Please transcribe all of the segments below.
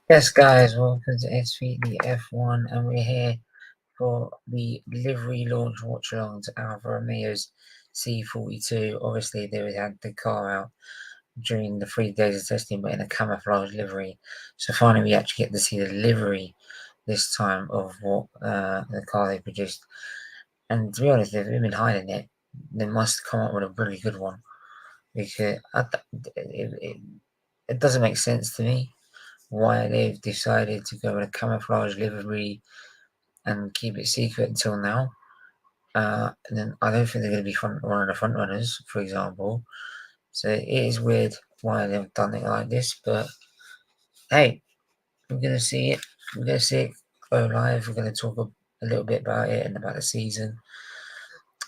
Yes, guys, welcome to SFeatleyTV, and we're here for the livery launch watch-along to Alfa Romeo's C42. Obviously, they had the car out during the 3 days of testing, but in a camouflage livery. So finally, we actually get to see the livery this time of what the car they produced. And to be honest, if they've been hiding it, they must come up with a really good one, because it doesn't make sense to me why they've decided to go with a camouflage livery and keep it secret until now. And then I don't think they're going to be one of the front runners, for example. So it is weird why they've done it like this, but hey, we're going to see it. We're going to see it go live. We're going to talk a little bit about it and about the season.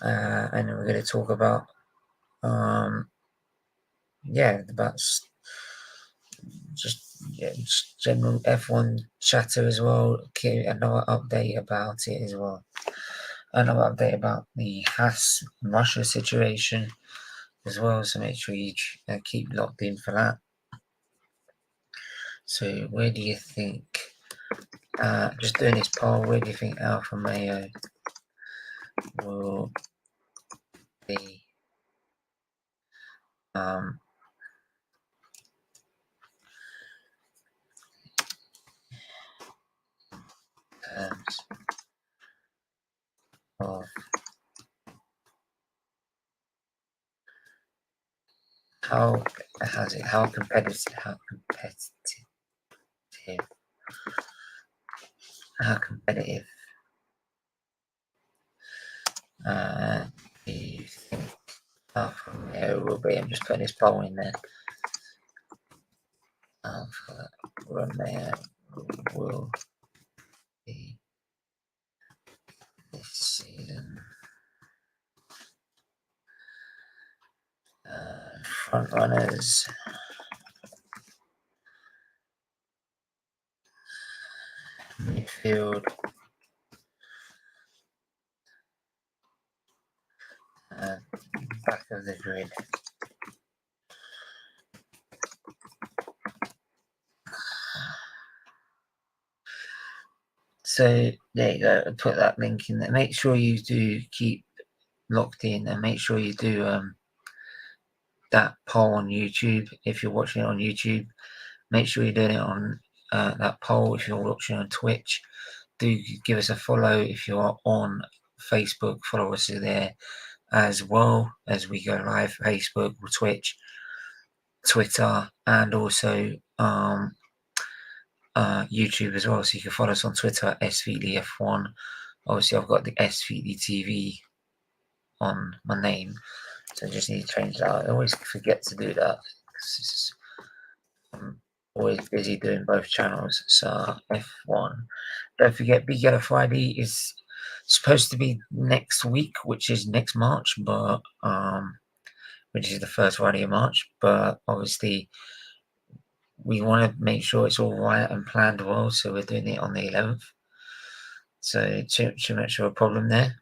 And then we're going to talk about, about just general F1 chatter as well. Another update about it as well. Another update about the Haas Russia situation as well. So make sure you keep locked in for that. So where do you think? Just doing this poll. Where do you think Alfa Romeo will be? Terms of how competitive do you think Alfa Romeo will be? I'm just putting this poll in there. Alfa Romeo will be this season. Front runners. Midfield. Back of the grid. So there you go. I'll put that link in there. Make sure you do keep locked in, and make sure you do that poll on YouTube. If you're watching it on YouTube, make sure you're doing it on that poll. If you're watching on Twitch, do give us a follow. If you're on Facebook, follow us there as well as we go live. Facebook, Twitch, Twitter, and also YouTube as well. So you can follow us on Twitter at SFeatleyF1. Obviously, I've got the SFeatleyTV on my name, so I just need to change that. I always forget to do that. I'm always busy doing both channels. So F1. Don't forget, Big Yellow Friday is supposed to be next week, which is next March, but which is the first Friday of March. But obviously, we want to make sure it's all right and planned well, so we're doing it on the 11th. So too much of a problem there.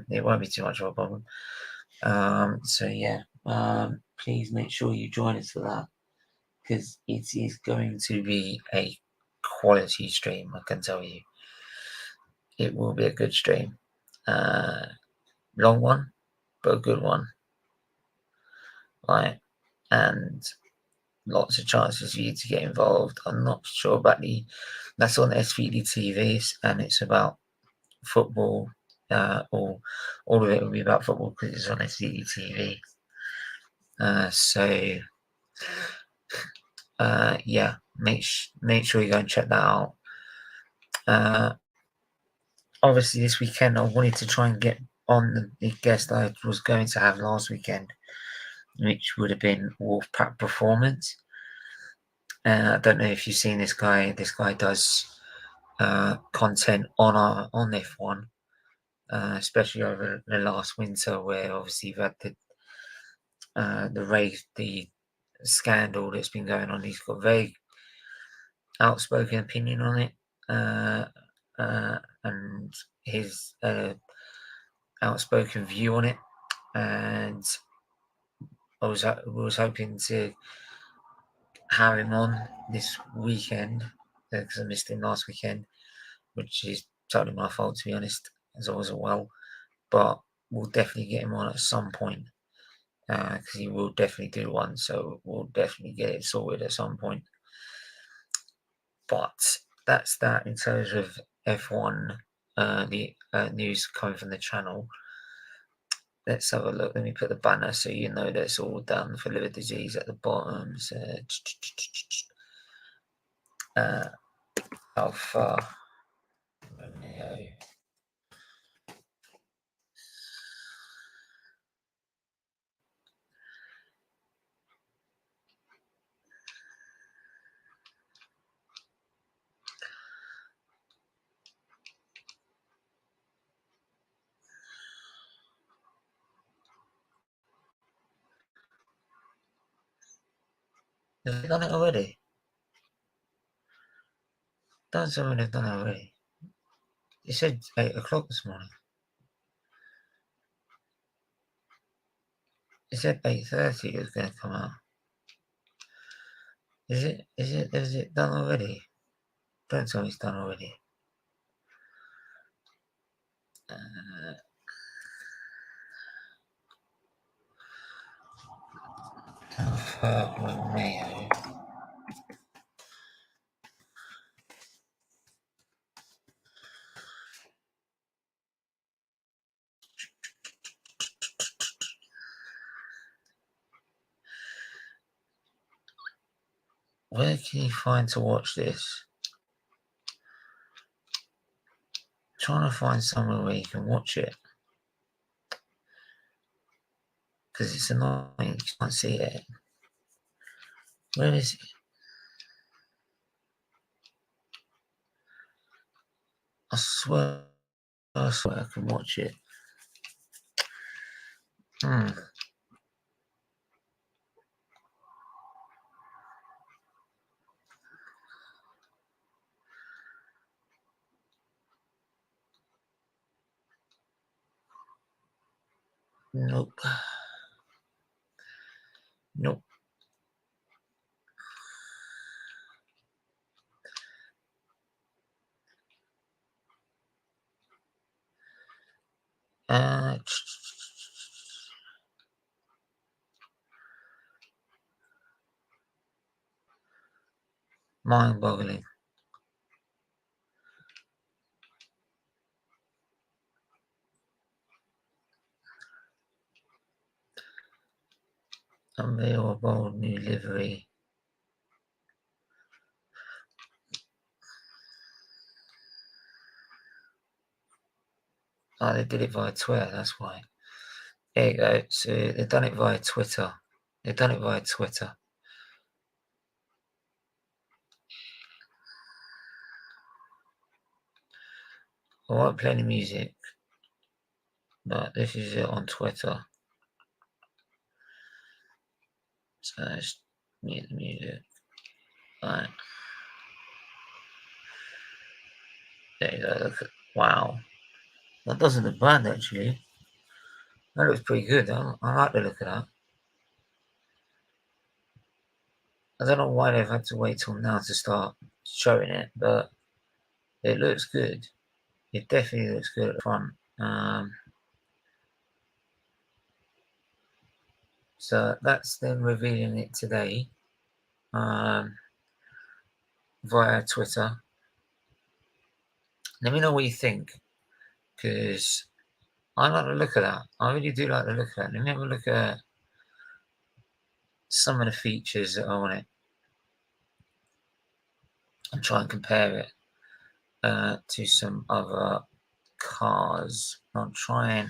It won't be too much of a problem. Please make sure you join us for that, because it is going to be a quality stream, I can tell you. It will be a good stream. Long one, but a good one. Right. And lots of chances for you to get involved. I'm not sure about that's on SFeatleyTV, and it's about football. All of it will be about football because it's on SFeatleyTV. Make sure you go and check that out. Obviously, this weekend I wanted to try and get on the guest I was going to have last weekend, which would have been Wolfpack Performance. I don't know if you've seen this guy. This guy does content on F1, especially over the last winter, where obviously you've had the scandal that's been going on. He's got a very outspoken opinion on it, and his outspoken view on it. And I was hoping to have him on this weekend because I missed him last weekend, which is totally my fault, to be honest, as I wasn't well. But we'll definitely get him on at some point because he will definitely do one. So we'll definitely get it sorted at some point. But that's that in terms of F1, the news coming from the channel. Let's have a look. Let me put the banner so you know that's all done for liver disease at the bottom. So, Alpha Romeo. Have they done it already? Don't tell me they've done it already. It said 8 o'clock this morning. It said 8:30 it was going to come out. Is it done already? Don't tell me it's done already. Alpha Romeo. Where can you find to watch this? I'm trying to find somewhere where you can watch it. Because it's annoying, you can't see it. Where is it? I swear I can watch it. Nope. Nope. Mind-boggling. Unbelievable new livery. Oh, they did it via Twitter, that's why. There you go. So they've done it via Twitter. They've done it via Twitter. I won't play any music, but this is it on Twitter. So let's mute the music. Right. There you go. Look at, wow. That doesn't look bad, actually. That looks pretty good. I like the look of that. I don't know why they've had to wait till now to start showing it, but it looks good. It definitely looks good at the front. So that's them revealing it today via Twitter. Let me know what you think, because I like the look of that. I really do like the look of that. Let me have a look at some of the features that are on it and try and compare it to some other cars. I'll try and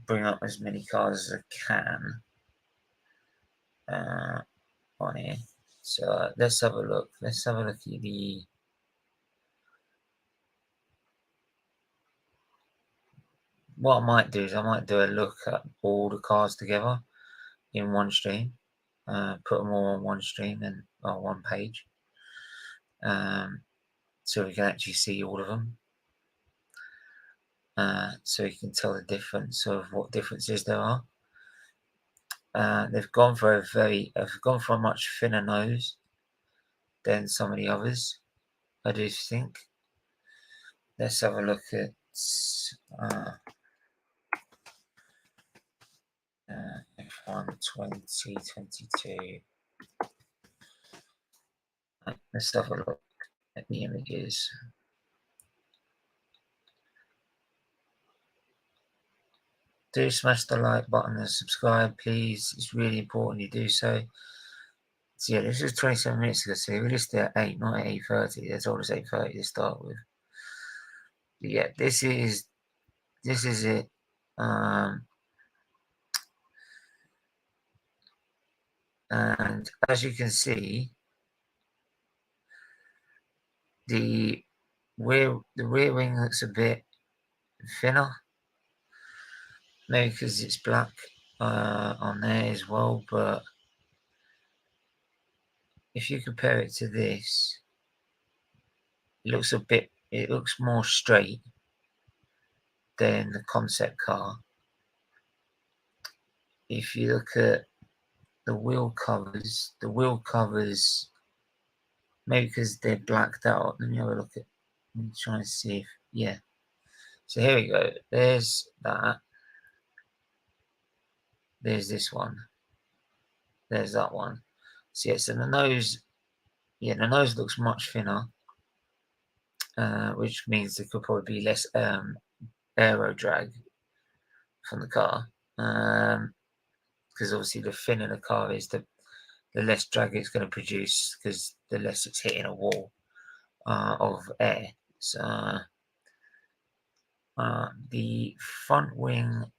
bring up as many cars as I can on here. So let's have a look. Let's have a look at the. What I might do is I might do a look at all the cars together in one stream, put them all on one stream and on one page, so we can actually see all of them. So you can tell the difference of what differences there are. They've gone for a much thinner nose than some of the others, I do think. Let's have a look at F1 2022. Let's have a look at the images. Do smash the like button and subscribe, please. It's really important you do so. So yeah, this is 27 minutes ago, so we released it at 8, not at 8:30. They told us 8:30 to start with. But yeah, this is it. And as you can see, the rear wing looks a bit thinner, maybe because it's black on there as well. But if you compare it to this, it looks more straight than the concept car. If you look at the wheel covers, maybe because they're blacked out. Let me have a look at. Let me try and see if yeah. So here we go. There's that. There's this one. There's that one. So yeah, so the nose looks much thinner, which means there could probably be less aero drag from the car. Because obviously the thinner the car is, the less drag it's going to produce, because the less it's hitting a wall of air. So the front wing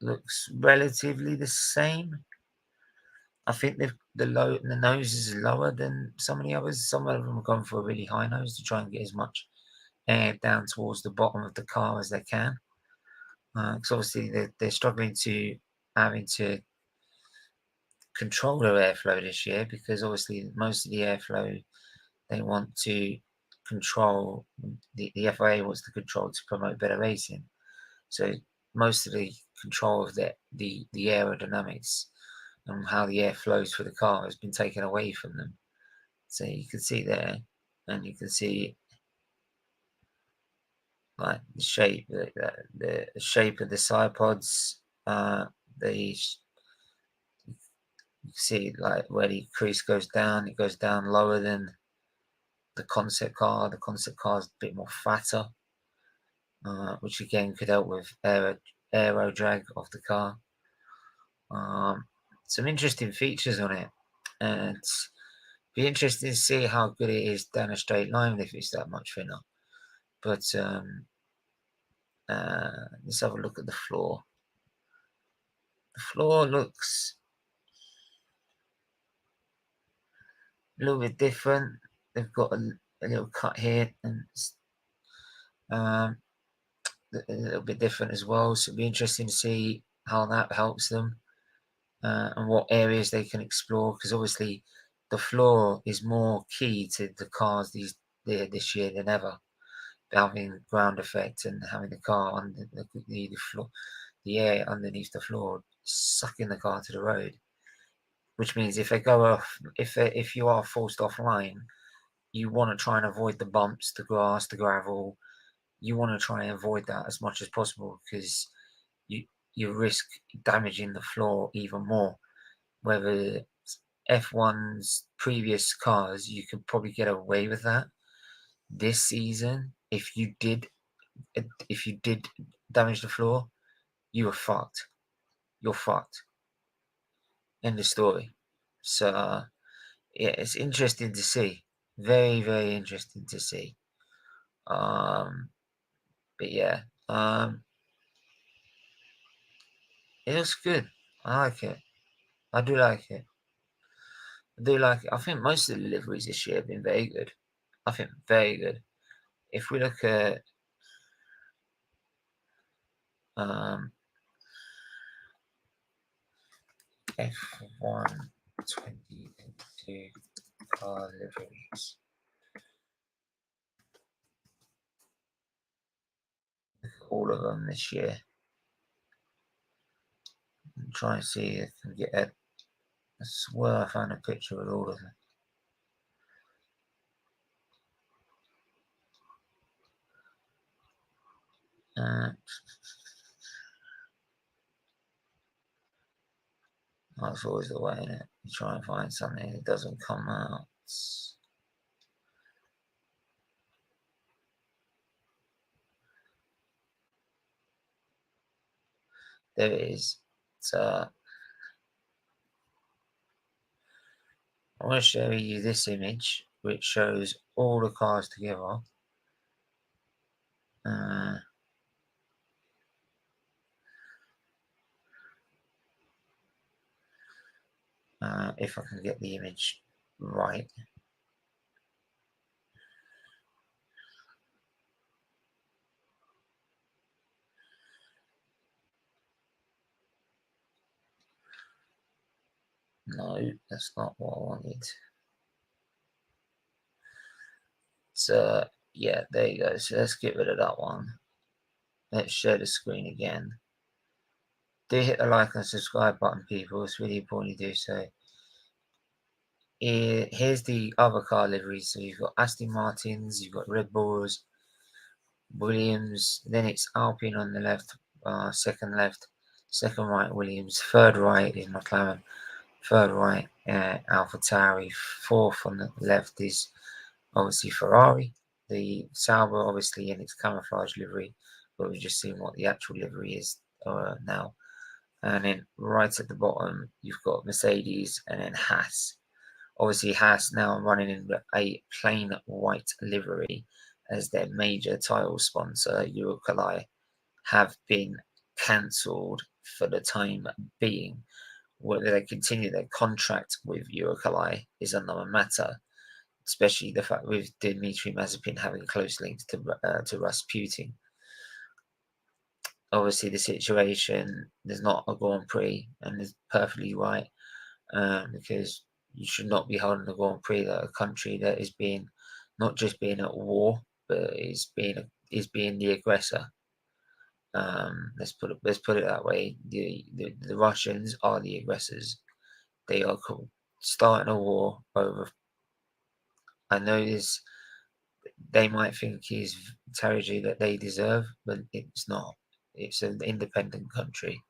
looks relatively the same. I think the nose is lower than some of the others. Some of them have gone for a really high nose to try and get as much air down towards the bottom of the car as they can. Because obviously they're struggling having to control their airflow this year, because obviously most of the airflow they want to control, the FIA wants to control to promote better racing. So most of the control of the aerodynamics and how the air flows through the car has been taken away from them. So you can see there, and you can see like the shape, the shape of the side pods. You see like where the crease goes down, it goes down lower than the concept car. The concept car is a bit more fatter, which again could help with aero drag off the car. Some interesting features on it, and be interesting to see how good it is down a straight line if it's that much thinner. But let's have a look at the floor. The floor looks a little bit different. They've got a little cut here, and a little bit different as well. So it'll be interesting to see how that helps them, and what areas they can explore. Because obviously, the floor is more key to the cars this year than ever. Having ground effect and having the car under the floor, the air underneath the floor sucking the car to the road, which means if they go off, if you are forced offline, you want to try and avoid the bumps, the grass, the gravel. You want to try and avoid that as much as possible, because you risk damaging the floor even more. Whether F1's previous cars, you could probably get away with that. This season, if you did damage the floor, you were fucked. You're fucked. End of story. So yeah, it's interesting to see. Very, very interesting to see. But yeah, it looks good. I like it. I do like it. I do like it. I think most of the deliveries this year have been very good. I think very good. If we look at F1 2022 car deliveries, all of them this year. I'm trying to see if I can get I swear I found a picture of all of them. That's always the way, innit? You try and find something that doesn't come out. There it is. So I want to show you this image, which shows all the cars together. If I can get the image right. No, that's not what I wanted. So, yeah, there you go. So let's get rid of that one. Let's share the screen again. Do hit the like and subscribe button, people. It's really important you do so. Here's the other car liveries. So you've got Aston Martins, you've got Red Bulls, Williams, then it's Alpine on the left, second left, second right Williams, third right is McLaren, third right AlphaTauri, fourth on the left is obviously Ferrari, the Sauber obviously in its camouflage livery, but we've just seen what the actual livery is now. And then right at the bottom you've got Mercedes and then Haas. Obviously Haas now running in a plain white livery as their major title sponsor, Caue, have been cancelled for the time being. Whether they continue their contract with Caue is another matter, especially the fact with Dmitry Mazepin having close links to Rasputin. Obviously, the situation, there's not a Grand Prix, and it's perfectly right, because you should not be holding a Grand Prix at a country that is being, not just being at war, but is being the aggressor. Let's put it that way. The Russians are the aggressors. They are starting a war over. I know this. They might think is territory that they deserve, but it's not. It's an independent country,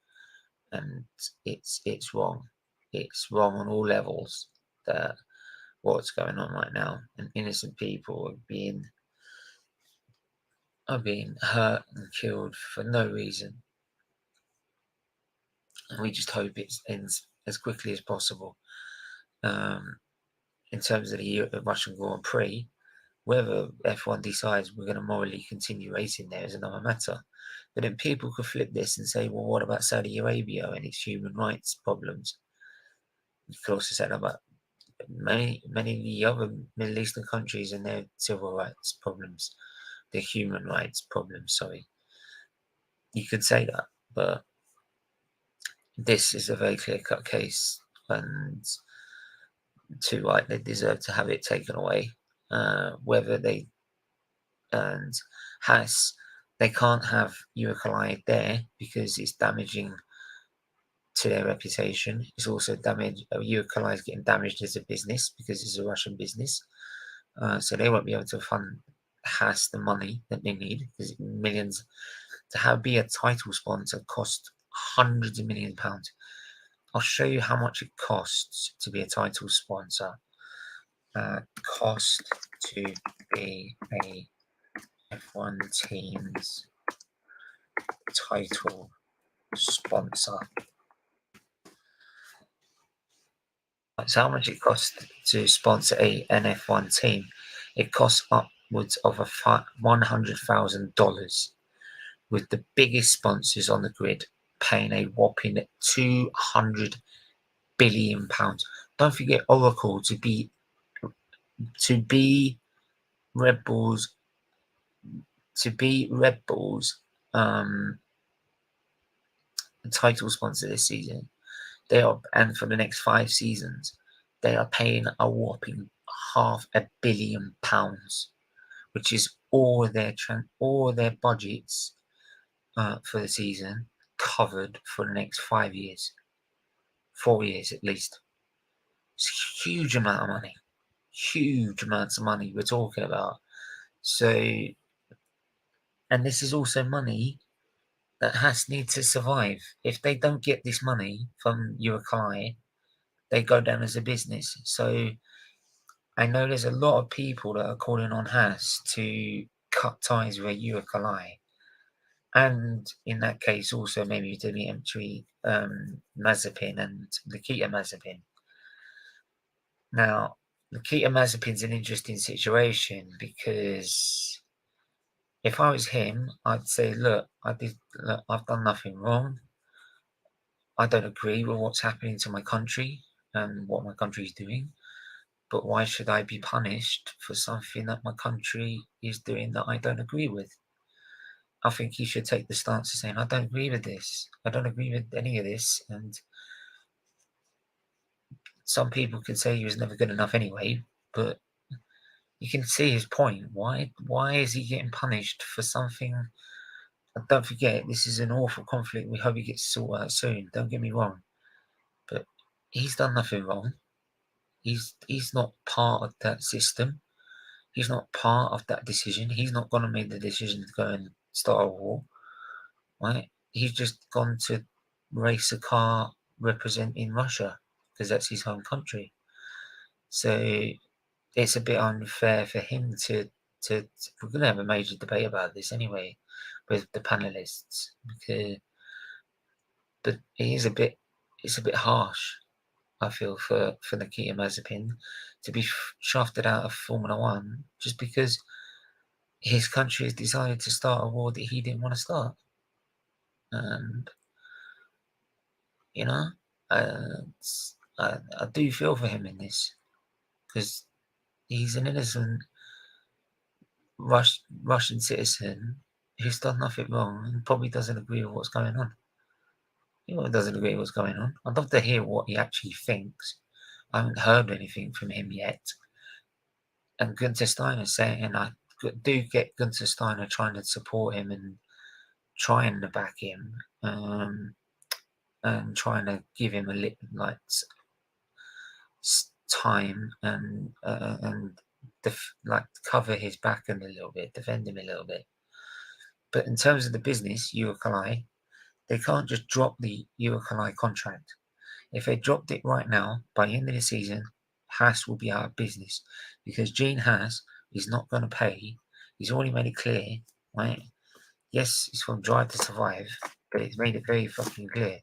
and it's wrong. It's wrong on all levels. That what's going on right now, and innocent people are being hurt and killed for no reason. And we just hope it ends as quickly as possible. In terms of the Russian Grand Prix, whether F1 decides we're going to morally continue racing there is another matter. But then people could flip this and say, well, what about Saudi Arabia and its human rights problems? You could also say about many of the other Middle Eastern countries and their civil rights problems, their human rights problems, sorry. You could say that, but this is a very clear-cut case, and too right, they deserve to have it taken away. Whether they and Haas, they can't have Caue there because it's damaging to their reputation. It's also damaged. Caue is getting damaged as a business because it's a Russian business, so they won't be able to fund Haas the money that they need because millions to be a title sponsor costs hundreds of millions of pounds. I'll show you how much it costs to be a title sponsor. Cost to be a F1 team's title sponsor. So how much it costs to sponsor an F1 team? It costs upwards of $100,000, with the biggest sponsors on the grid paying a whopping £200 billion. Don't forget Oracle to be Red Bulls title sponsor this season. They are, and for the next 5 seasons, they are paying a whopping £500 million, which is all their budgets for the season covered for the next 5 years, 4 years at least. It's a huge amount of money, huge amounts of money we're talking about. So And this is also money that Haas need to survive. If they don't get this money from Caue, they go down as a business. So I know there's a lot of people that are calling on Haas to cut ties with Caue. And in that case, also maybe Dimitri Mazepin and Nikita Mazepin. Now, Nikita Mazepin's an interesting situation because if I was him, I'd say, look, I've done nothing wrong. I don't agree with what's happening to my country and what my country is doing. But why should I be punished for something that my country is doing that I don't agree with? I think he should take the stance of saying, I don't agree with this. I don't agree with any of this. And some people could say he was never good enough anyway, but you can see his point. Why is he getting punished for something? And don't forget, this is an awful conflict. We hope he gets sorted out soon. Don't get me wrong. But he's done nothing wrong. He's not part of that system. He's not part of that decision. He's not going to make the decision to go and start a war. Right? He's just gone to race a car representing Russia because that's his home country. So it's a bit unfair for him to we're going to have a major debate about this anyway with the panelists but it's a bit harsh, I feel, for Nikita Mazepin to be shafted out of Formula One just because his country has decided to start a war that he didn't want to start. And you know, I do feel for him in this because he's an innocent Russian citizen who's done nothing wrong and probably doesn't agree with what's going on. He doesn't agree with what's going on. I'd love to hear what he actually thinks. I haven't heard anything from him yet. And Gunther Steiner saying, and I do get Gunther Steiner trying to support him and trying to back him, and trying to give him time and cover his back a little bit, defend him a little bit. But in terms of the business, Caue, they can't just drop the Caue contract. If they dropped it right now, by the end of the season, Haas will be out of business because Gene Haas is not going to pay. He's already made it clear, right? Yes, it's from Drive to Survive, but it's made it very fucking clear.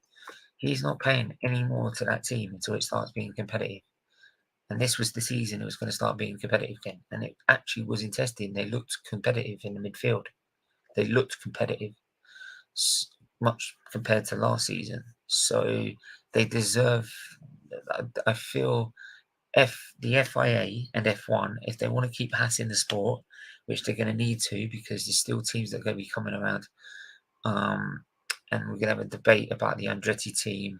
He's not paying any more to that team until it starts being competitive. And this was the season it was going to start being competitive again. And it actually was in testing. They looked competitive in the midfield. They looked competitive, much compared to last season. So they deserve, I feel, the FIA and F1, if they want to keep Haas in the sport, which they're going to need to because there's still teams that are going to be coming around. And we're going to have a debate about the Andretti team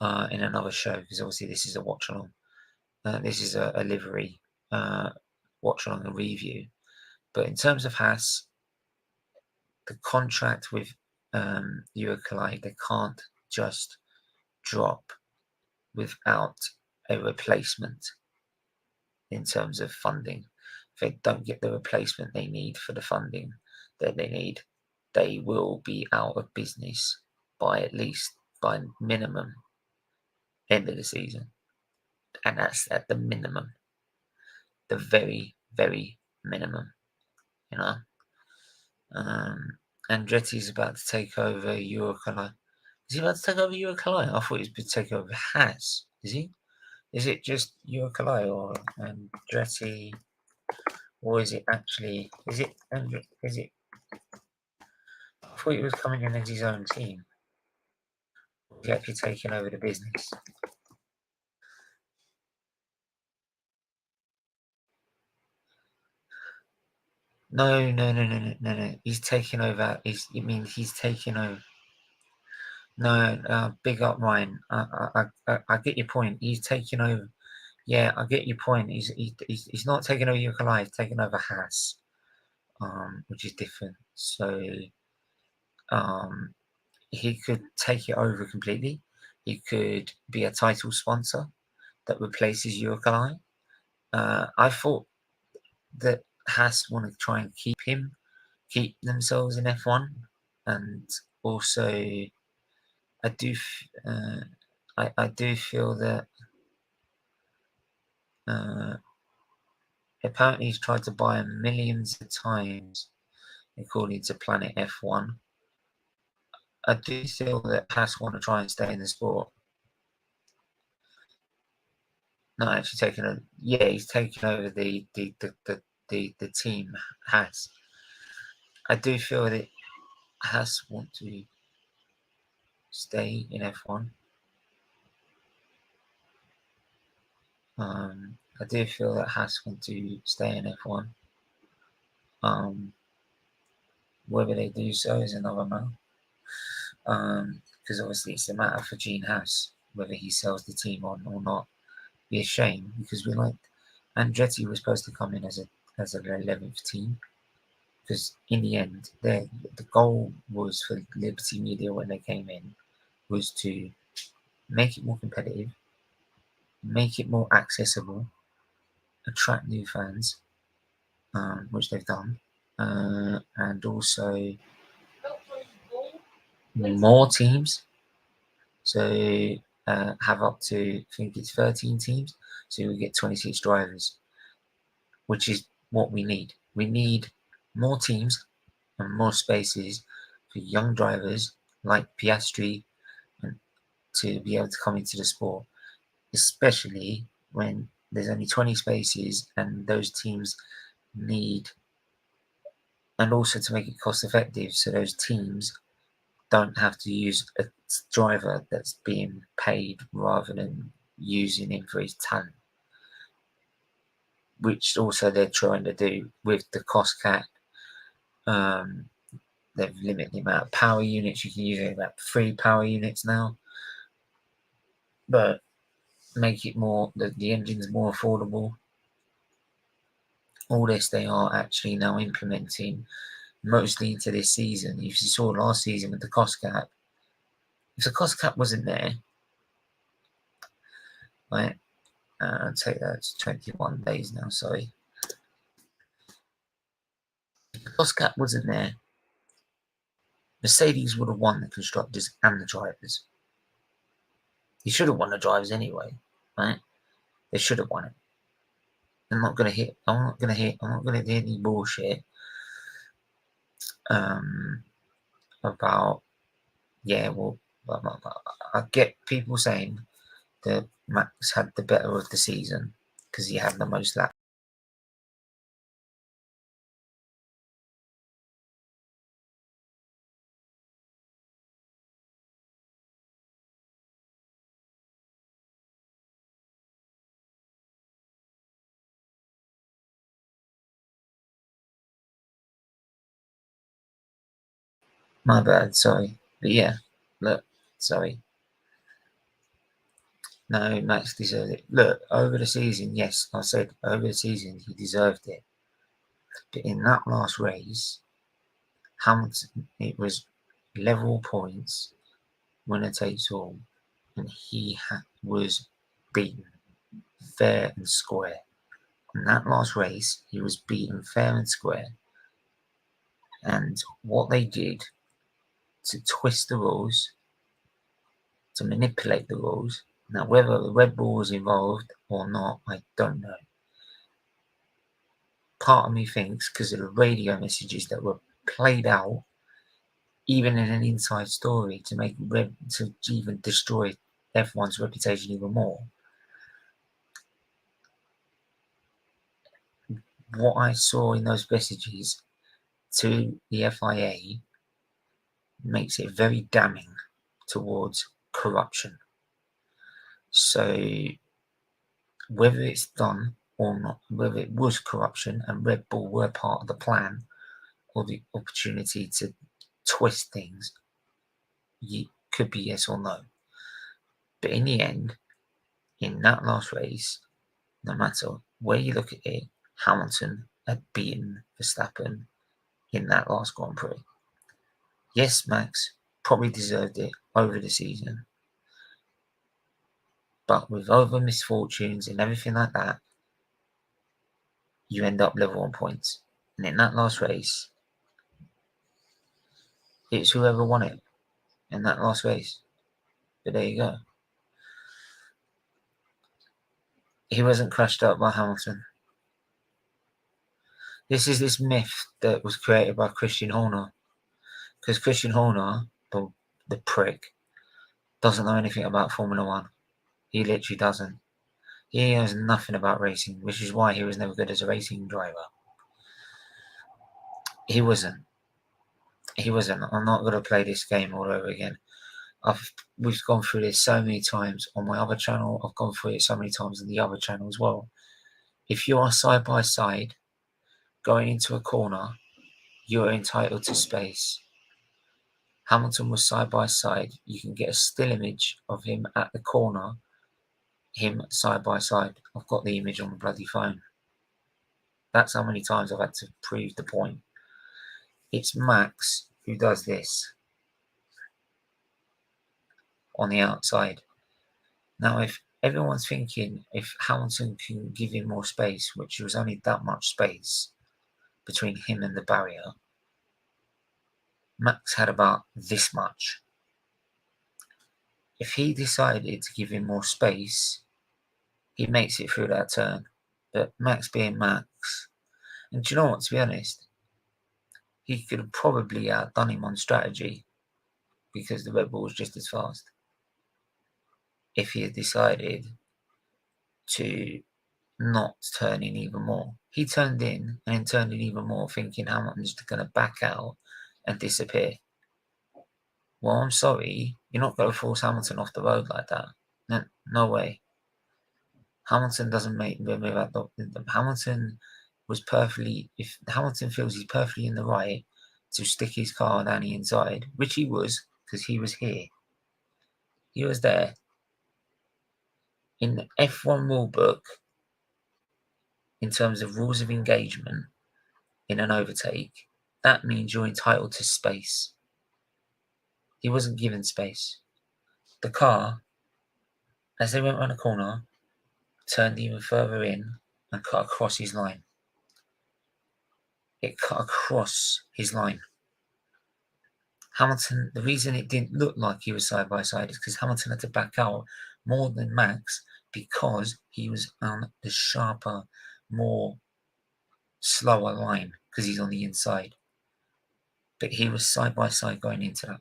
in another show because obviously this is a watch-along. This is a livery watch-along, a review. But in terms of Haas, the contract with Caue, they can't just drop without a replacement in terms of funding. If they don't get the replacement they need for the funding that they need, they will be out of business by minimum end of the season. And that's at the minimum, the very, very minimum, you know. Andretti's about to take over Caue. Is he about to take over Caue? I thought he was about to take over Haas. Is he? Is it just Caue or Andretti? Or is it actually? Is it? I thought he was coming in as his own team. He's actually taking over the business. No. He's taking over. He's taking over. No, big up, Ryan. I get your point. He's taking over. Yeah, I get your point. He's not taking over Caue. He's taking over Haas, which is different. So, he could take it over completely. He could be a title sponsor that replaces Caue. I thought that Haas want to try and keep keep themselves in F1, and also I do feel that apparently he's tried to buy him millions of times, according to Planet F1. I do feel that Haas want to try and stay in the sport. Not actually taking a he's taken over the team. Haas. I do feel that Haas want to stay in F1. I do feel that Haas want to stay in F1. Whether they do so is another matter. Because obviously it's a matter for Gene Haas whether he sells the team on or not. Be a shame because we liked Andretti was supposed to come in as an 11th team, because in the end the goal was for Liberty Media when they came in was to make it more competitive, make it more accessible, attract new fans, which they've done, and also more teams. So have up to, I think it's 13 teams, so we get 26 drivers, which is what we need. We need more teams and more spaces for young drivers like Piastri and to be able to come into the sport, especially when there's only 20 spaces and those teams need, and also to make it cost effective so those teams don't have to use a driver that's being paid rather than using him for his talent, which also they're trying to do with the cost cap. They've limited the amount of power units you can use, about 3 power units now, but make it more, the engine's more affordable. All this they are actually now implementing mostly into this season. If you saw last season with the cost cap, if the cost cap wasn't there, right, I'd say that's 21 days now, sorry. If the cost cap wasn't there, Mercedes would have won the constructors and the drivers. He should have won the drivers anyway, right? They should have won it. I'm not going to hit any bullshit about, I get people saying that Max had the better of the season because he had the most laps. My bad, sorry. But yeah, look, sorry. No, Max deserved it. Look, over the season, yes, I said over the season he deserved it. But in that last race, Hamilton, it was level points, winner takes all, and he was beaten fair and square. In that last race, he was beaten fair and square. And what they did to twist the rules, to manipulate the rules, now whether the Red Bull was involved or not, I don't know. Part of me thinks because of the radio messages that were played out, even in an inside story, to make to even destroy F1's reputation even more. What I saw in those messages to the FIA makes it very damning towards corruption. So whether it's done or not, whether it was corruption and Red Bull were part of the plan or the opportunity to twist things, could be yes or no. But in the end, in that last race, no matter where you look at it, Hamilton had beaten Verstappen in that last Grand Prix. Yes, Max probably deserved it over the season, but with other misfortunes and everything like that, you end up level on points. And in that last race, It's whoever won it in that last race. But there you go. He wasn't crashed up by Hamilton. This is this myth that was created by Christian Horner. Because Christian Horner, the prick, doesn't know anything about Formula One. He literally doesn't. He knows nothing about racing, which is why he was never good as a racing driver. He wasn't. I'm not going to play this game all over again. We've gone through this so many times on my other channel. I've gone through it so many times on the other channel as well. If you are side by side going into a corner, you are entitled to space. Hamilton was side by side. You can get a still image of him at the corner, him side by side. I've got the image on the bloody phone. That's how many times I've had to prove the point. It's Max who does this on the outside. Now, if everyone's thinking if Hamilton can give him more space, which was only that much space between him and the barrier, Max had about this much. If he decided to give him more space, he makes it through that turn. But Max being Max, and do you know what, to be honest, he could have probably outdone him on strategy because the Red Bull was just as fast. If he had decided to not turn in even more. He turned in and then turned in even more, thinking Hamilton's going to back out and disappear. Well, I'm sorry, you're not going to force Hamilton off the road like that. No way. Hamilton doesn't make Hamilton was perfectly. If Hamilton feels he's perfectly in the right to stick his car down the inside, which he was, because he was here. He was there. In the F1 rule book, in terms of rules of engagement in an overtake, that means you're entitled to space. He wasn't given space. The car, as they went around the corner, turned even further in and cut across his line. It cut across his line. Hamilton, the reason it didn't look like he was side by side is because Hamilton had to back out more than Max because he was on the sharper, more slower line because he's on the inside. But he was side by side going into that.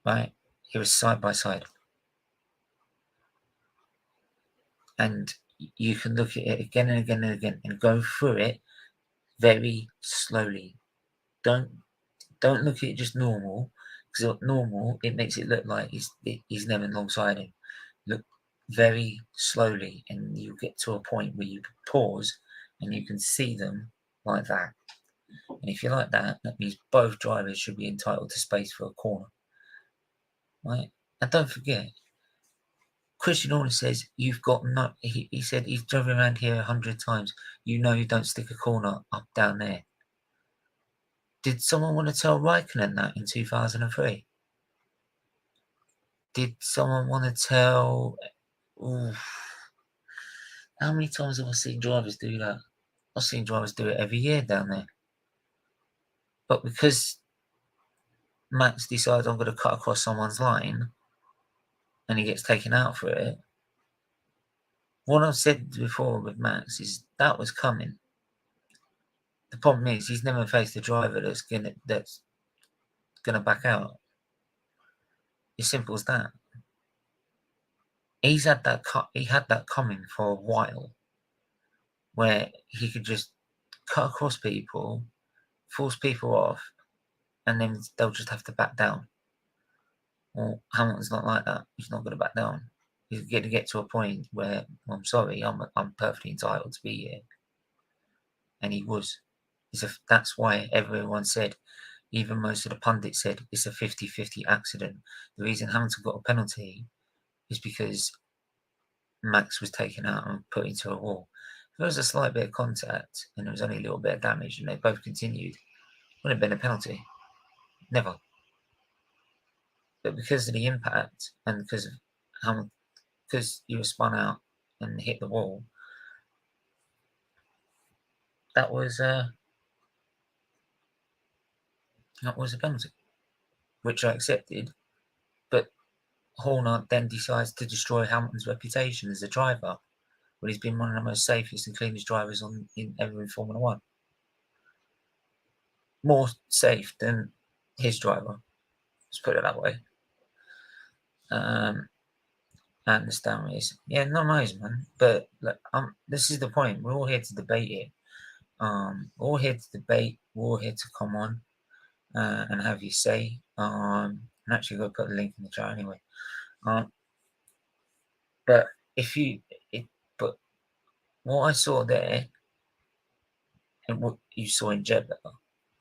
Right? He was side by side. And you can look at it again and again and again and go through it very slowly. Don't look at it just normal, because normal, it makes it look like he's never alongside him. Look very slowly and you get to a point where you can pause and you can see them like that. And if you're like that, that means both drivers should be entitled to space for a corner. Right? And don't forget, Christian Horner says you've got no. He said he's driven around here 100 times. You know you don't stick a corner up down there. Did someone want to tell Raikkonen that in 2003? Did someone want to tell? Oof. How many times have I seen drivers do that? I've seen drivers do it every year down there. But because Max decides I'm going to cut across someone's line and he gets taken out for it, what I've said before with Max is that was coming. The problem is he's never faced a driver that's gonna back out. As simple as that. He had that coming for a while, where he could just cut across people, force people off, and then they'll just have to back down. Well, Hamilton's not like that. He's not going to back down. He's going to get to a point where, well, I'm sorry, I'm perfectly entitled to be here, and he was. That's why everyone said, even most of the pundits said, it's a 50-50 accident. The reason Hamilton got a penalty is because Max was taken out and put into a wall. If there was a slight bit of contact and there was only a little bit of damage and they both continued, it wouldn't have been a penalty. Never. But because of the impact and because you were spun out and hit the wall, that was That was a penalty, which I accepted. But Horner then decides to destroy Hamilton's reputation as a driver when he's been one of the most safest and cleanest drivers ever in Formula One. More safe than his driver, let's put it that way. I understand what he's, yeah, no worries, man. But look, this is the point. We're all here to debate it. We're all here to debate. We're all here to come on and have your say. I'm actually going to put a link in the chat anyway. But but what I saw there and what you saw in Jeddah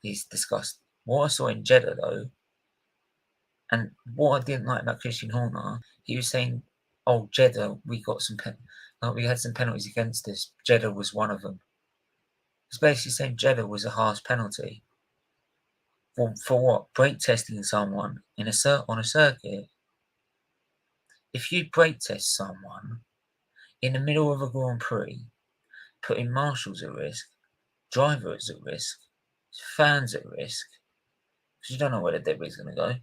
is disgusting. What I saw in Jeddah though, and what I didn't like about Christian Horner, he was saying, "Oh, Jeddah, we got we had some penalties against us. Jeddah was one of them." He's basically saying Jeddah was a harsh penalty. For what? Brake testing someone on a circuit. If you brake test someone in the middle of a Grand Prix, putting marshals at risk, drivers at risk, fans at risk, because you don't know where the debris is going to go.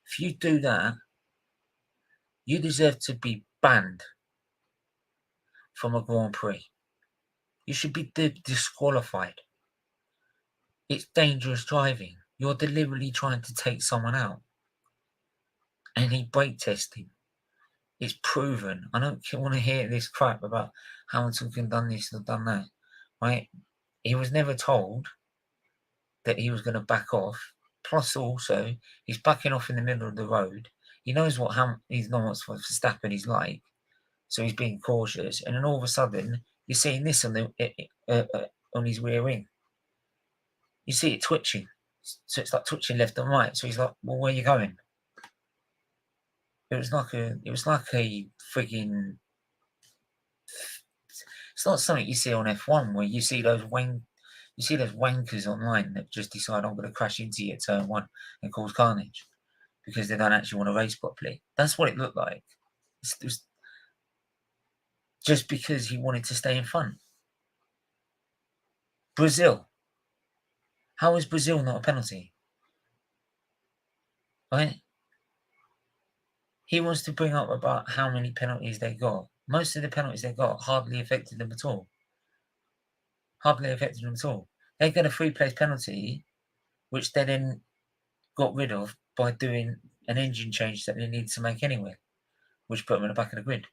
If you do that, you deserve to be banned from a Grand Prix. You should be disqualified. It's dangerous driving. You're deliberately trying to take someone out. And he brake tested him. It's proven. I don't want to hear this crap about Hamilton can done this or done that. Right? He was never told that he was going to back off. Plus, also, he's backing off in the middle of the road. He knows what Verstappen is like, so he's being cautious. And then all of a sudden, you're seeing this on his rear wing. You see it twitching, so it's like twitching left and right. So he's like, "Well, where are you going?" It was like a frigging. It's not something you see on F1 where you see those wankers online that just decide I'm going to crash into you at turn one and cause carnage because they don't actually want to race properly. That's what it looked like. It was just because he wanted to stay in front. Brazil. How is Brazil not a penalty? Right? He wants to bring up about how many penalties they got. Most of the penalties they got hardly affected them at all. They got a 3-place penalty, which they then got rid of by doing an engine change that they needed to make anyway, which put them in the back of the grid.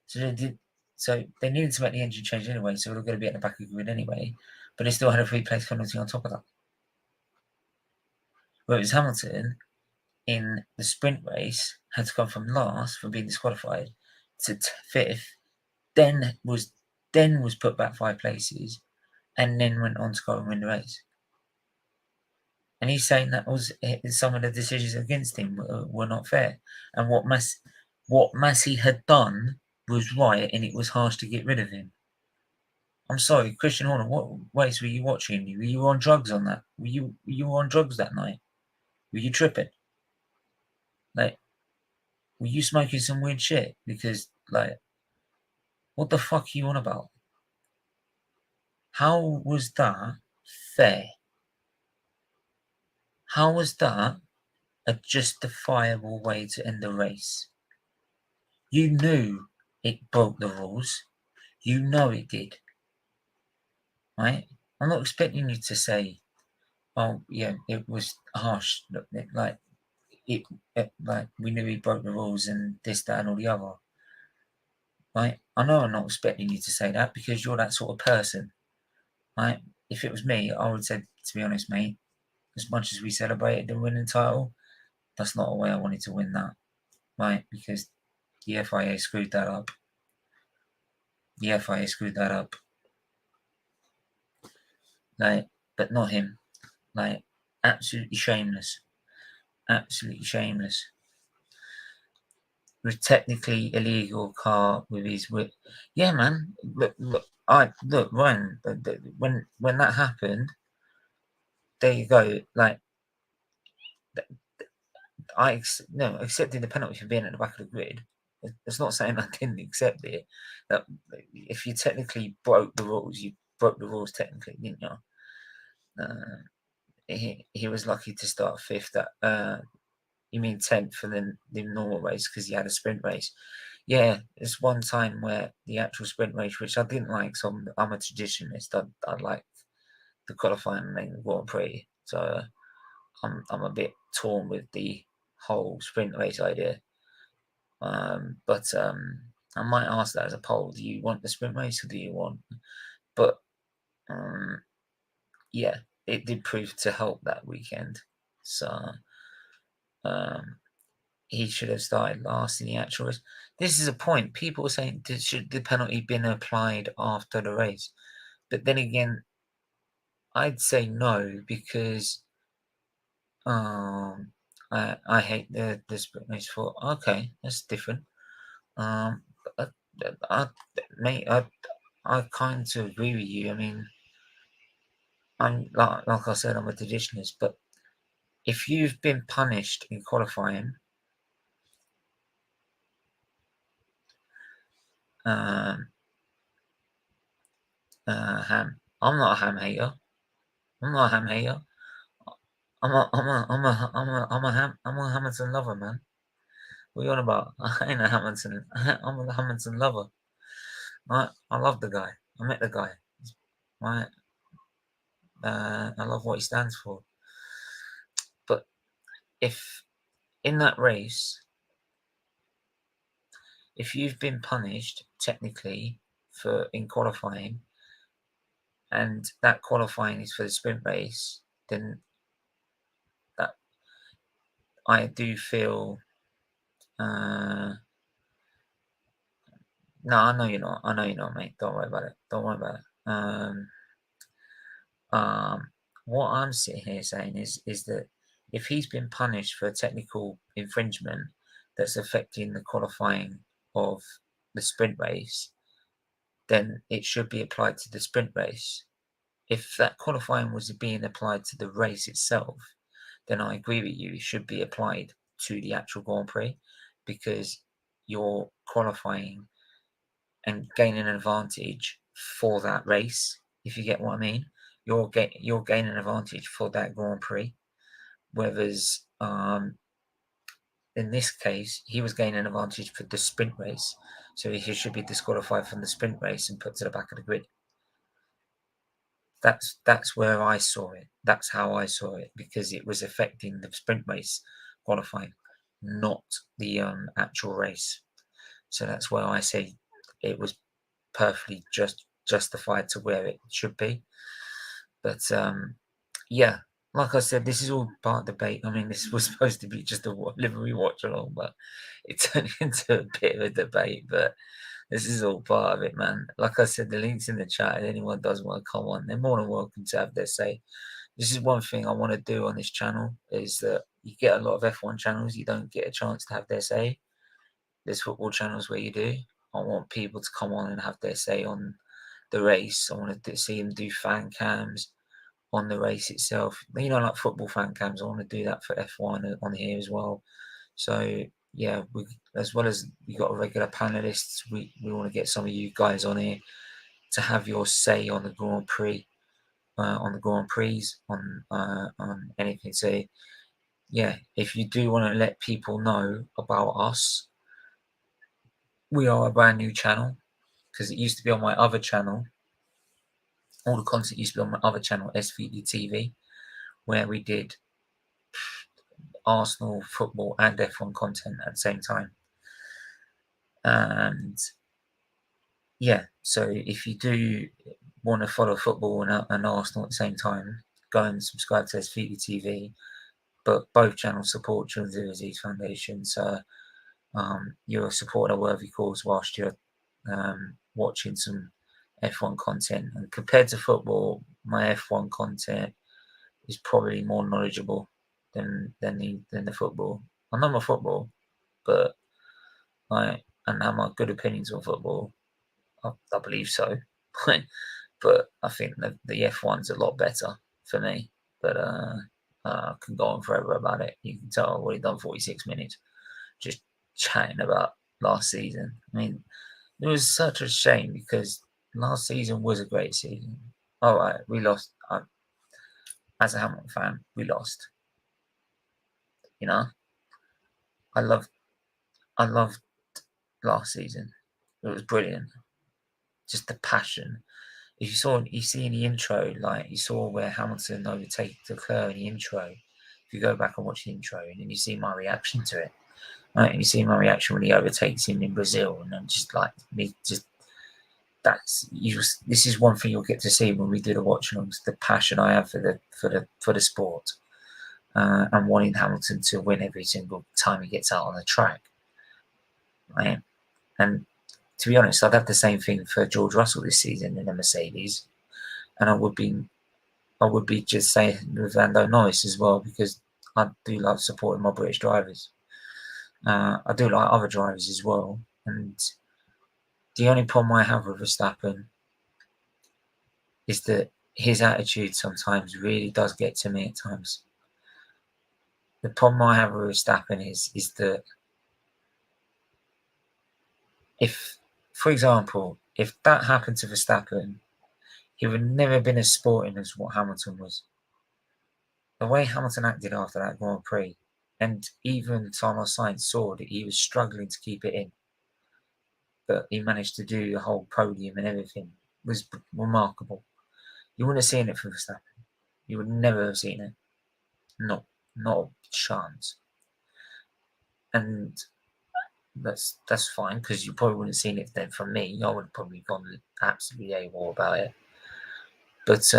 So they needed to make the engine change anyway, so they were going to be at the back of the grid anyway, but they still had a 3-place penalty on top of that. Whereas Hamilton, in the sprint race, had to come from last for being disqualified to 5th, then was put back 5 places, and then went on to go and win the race. And he's saying that was some of the decisions against him were not fair, and what Massey had done was right, and it was harsh to get rid of him. I'm sorry, Christian Horner. What race were you watching? Were you on drugs on that? Were you on drugs that night? Were you tripping? Like, were you smoking some weird shit? Because, like, what the fuck are you on about? How was that fair? How was that a justifiable way to end the race? You knew it broke the rules. You know it did. Right? I'm not expecting you to say, "Oh, yeah, it was harsh." Like we knew he broke the rules and this, that, and all the other. Right? I know I'm not expecting you to say that because you're that sort of person. Right? If it was me, I would say, to be honest, mate, as much as we celebrated the winning title, that's not the way I wanted to win that. Right? Because the FIA screwed that up. Like, but not him. Like, absolutely shameless. With technically illegal car with his whip. Yeah, man. Look, Ryan. When that happened, there you go. Like, I accepted the penalty for being at the back of the grid. It's not saying I didn't accept it. That if you technically broke the rules, you broke the rules technically, didn't you? he was lucky to start fifth at you mean 10th for the normal race because he had a sprint race. Yeah, there's one time where the actual sprint race, which I didn't like, so I'm a traditionalist. I like the qualifying and the Grand Prix, so I'm a bit torn with the whole sprint race idea. But I might ask that as a poll: do you want the sprint race or do you want? But yeah, it did prove to help that weekend. So he should have started last in the actual race. This is a point. People were saying, should the penalty been applied after the race? But then again, I'd say no because I hate the sprint race for. Okay, that's different. I, mate, I kind of agree with you. I mean, I'm like I said, I'm a traditionalist, but if you've been punished in qualifying, ham. I'm not a ham hater. I'm not a ham hater. I'm a Hamilton lover, man. What are you on about? I ain't a Hamilton. I'm a Hamilton lover. I love the guy. I met the guy. Right. I love what he stands for. But if in that race, if you've been punished technically for in qualifying, and that qualifying is for the sprint race, then that I do feel. No, I know you're not. I know you're not, mate. Don't worry about it. Don't worry about it. What I'm sitting here saying is that if he's been punished for a technical infringement that's affecting the qualifying of the sprint race, then it should be applied to the sprint race. If that qualifying was being applied to the race itself, then I agree with you. It should be applied to the actual Grand Prix because you're qualifying and gaining an advantage for that race, if you get what I mean. You're gaining an advantage for that Grand Prix. Whereas in this case, he was gaining an advantage for the sprint race, so he should be disqualified from the sprint race and put to the back of the grid. That's where I saw it. That's how I saw it because it was affecting the sprint race qualifying, not the actual race. So that's where I say it was perfectly justified to where it should be. But yeah, like I said, this is all part of the debate. I mean, this was supposed to be just a livery watch along, but it turned into a bit of a debate. But this is all part of it, man. Like I said, the link's in the chat. If anyone does want to come on, they're more than welcome to have their say. This is one thing I want to do on this channel is that you get a lot of F1 channels, you don't get a chance to have their say. There's football channels where you do. I want people to come on and have their say on the race. I want to see them do fan cams on the race itself. You know, like football fan cams. I want to do that for F1 on here as well. So yeah, as well as we got regular panelists, we want to get some of you guys on here to have your say on the Grand Prix, on the Grand Prix, on anything. So yeah, if you do want to let people know about us, we are a brand new channel because it used to be on my other channel. All the content used to be on my other channel, SFeatleyTV, where we did Arsenal, football, and F1 content at the same time. And yeah, so if you do want to follow football and Arsenal at the same time, go and subscribe to SFeatleyTV. But both channels support Children's Disease Foundation, so you're supporting a worthy cause whilst you're watching some F1 content. And compared to football, my F1 content is probably more knowledgeable than the football. I know my football, but and have my good opinions on football. I believe so. But I think the F1's a lot better for me. But I can go on forever about it. You can tell I've already done 46 minutes just chatting about last season. I mean, it was such a shame because last season was a great season. All right, we lost. as a Hamilton fan, we lost. You know, I loved last season. It was brilliant. Just the passion. If you see in the intro, like you saw where Hamilton overtakes Leclerc in the intro. If you go back and watch the intro, and then you see my reaction to it, right? And you see my reaction when he overtakes him in Brazil, and I'm just like me, just this is one thing you'll get to see when we do the watchalongs. The passion I have for the sport, and wanting Hamilton to win every single time he gets out on the track. Right? And to be honest, I'd have the same thing for George Russell this season in a Mercedes, and I would be just saying with Lando Norris as well, because I do love supporting my British drivers. I do like other drivers as well, and the only problem I have with Verstappen is that his attitude sometimes really does get to me at times. The problem I have with Verstappen is that if, for example, if that happened to Verstappen, he would never have been as sporting as what Hamilton was. The way Hamilton acted after that Grand Prix, and even Carlos Sainz saw that he was struggling to keep it in, but he managed to do the whole podium and everything, was remarkable. You wouldn't have seen it from Verstappen. You would never have seen it. Not a chance. And that's fine, because you probably wouldn't have seen it then from me. I would have probably gone absolutely AWOL about it. But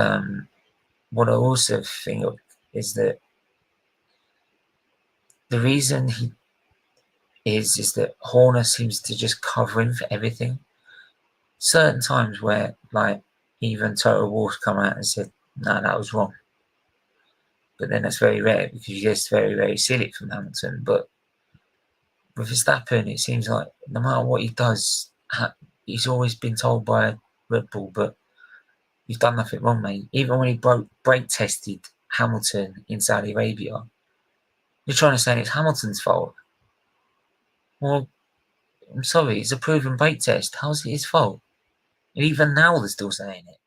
what I also think of is that the reason he is that Horner seems to just cover him for everything. Certain times where, like, even Toto Wolff come out and said, no, that was wrong. But then that's very rare, because you just very, very silly from Hamilton. But with Verstappen, it seems like no matter what he does, he's always been told by Red Bull, but you've done nothing wrong, mate. Even when he brake tested Hamilton in Saudi Arabia, you're trying to say it's Hamilton's fault. Well, I'm sorry, it's a proven brake test. How's it his fault? And even now they're still saying it.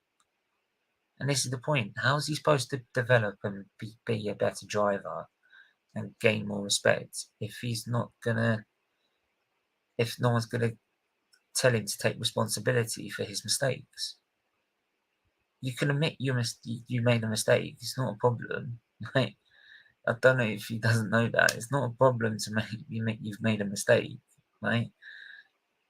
And this is the point. How's he supposed to develop and be a better driver and gain more respect if no one's gonna tell him to take responsibility for his mistakes? You can admit you made a mistake. It's not a problem. Right? I don't know if he doesn't know that. It's not a problem to you've made a mistake, right?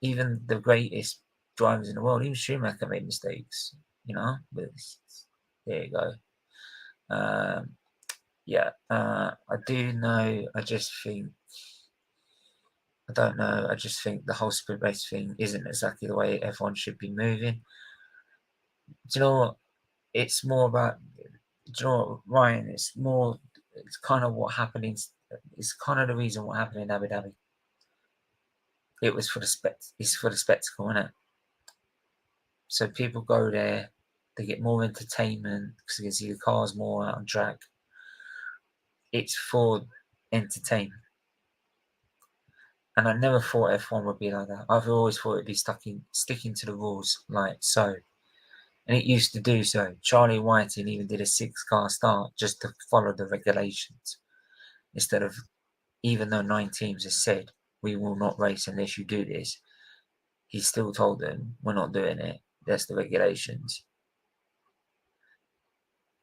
Even the greatest drivers in the world, even Schumacher made mistakes, you know. But there you go. I do know. I don't know. I just think the whole sprint race thing isn't exactly the way F1 should be moving. Do you know what? It's more about. Do you know what, Ryan? It's kind of what happened it's kind of the reason what happened in Abu Dhabi. It was for the it's for the spectacle, isn't it? So people go there, they get more entertainment because they can see the cars more out on track. It's for entertainment. And I never thought F1 would be like that. I've always thought it'd be sticking to the rules like so. And it used to do so. Charlie Whiting even did a 6-car start just to follow the regulations. Instead of, even though 9 teams have said, we will not race unless you do this, he still told them, we're not doing it. That's the regulations.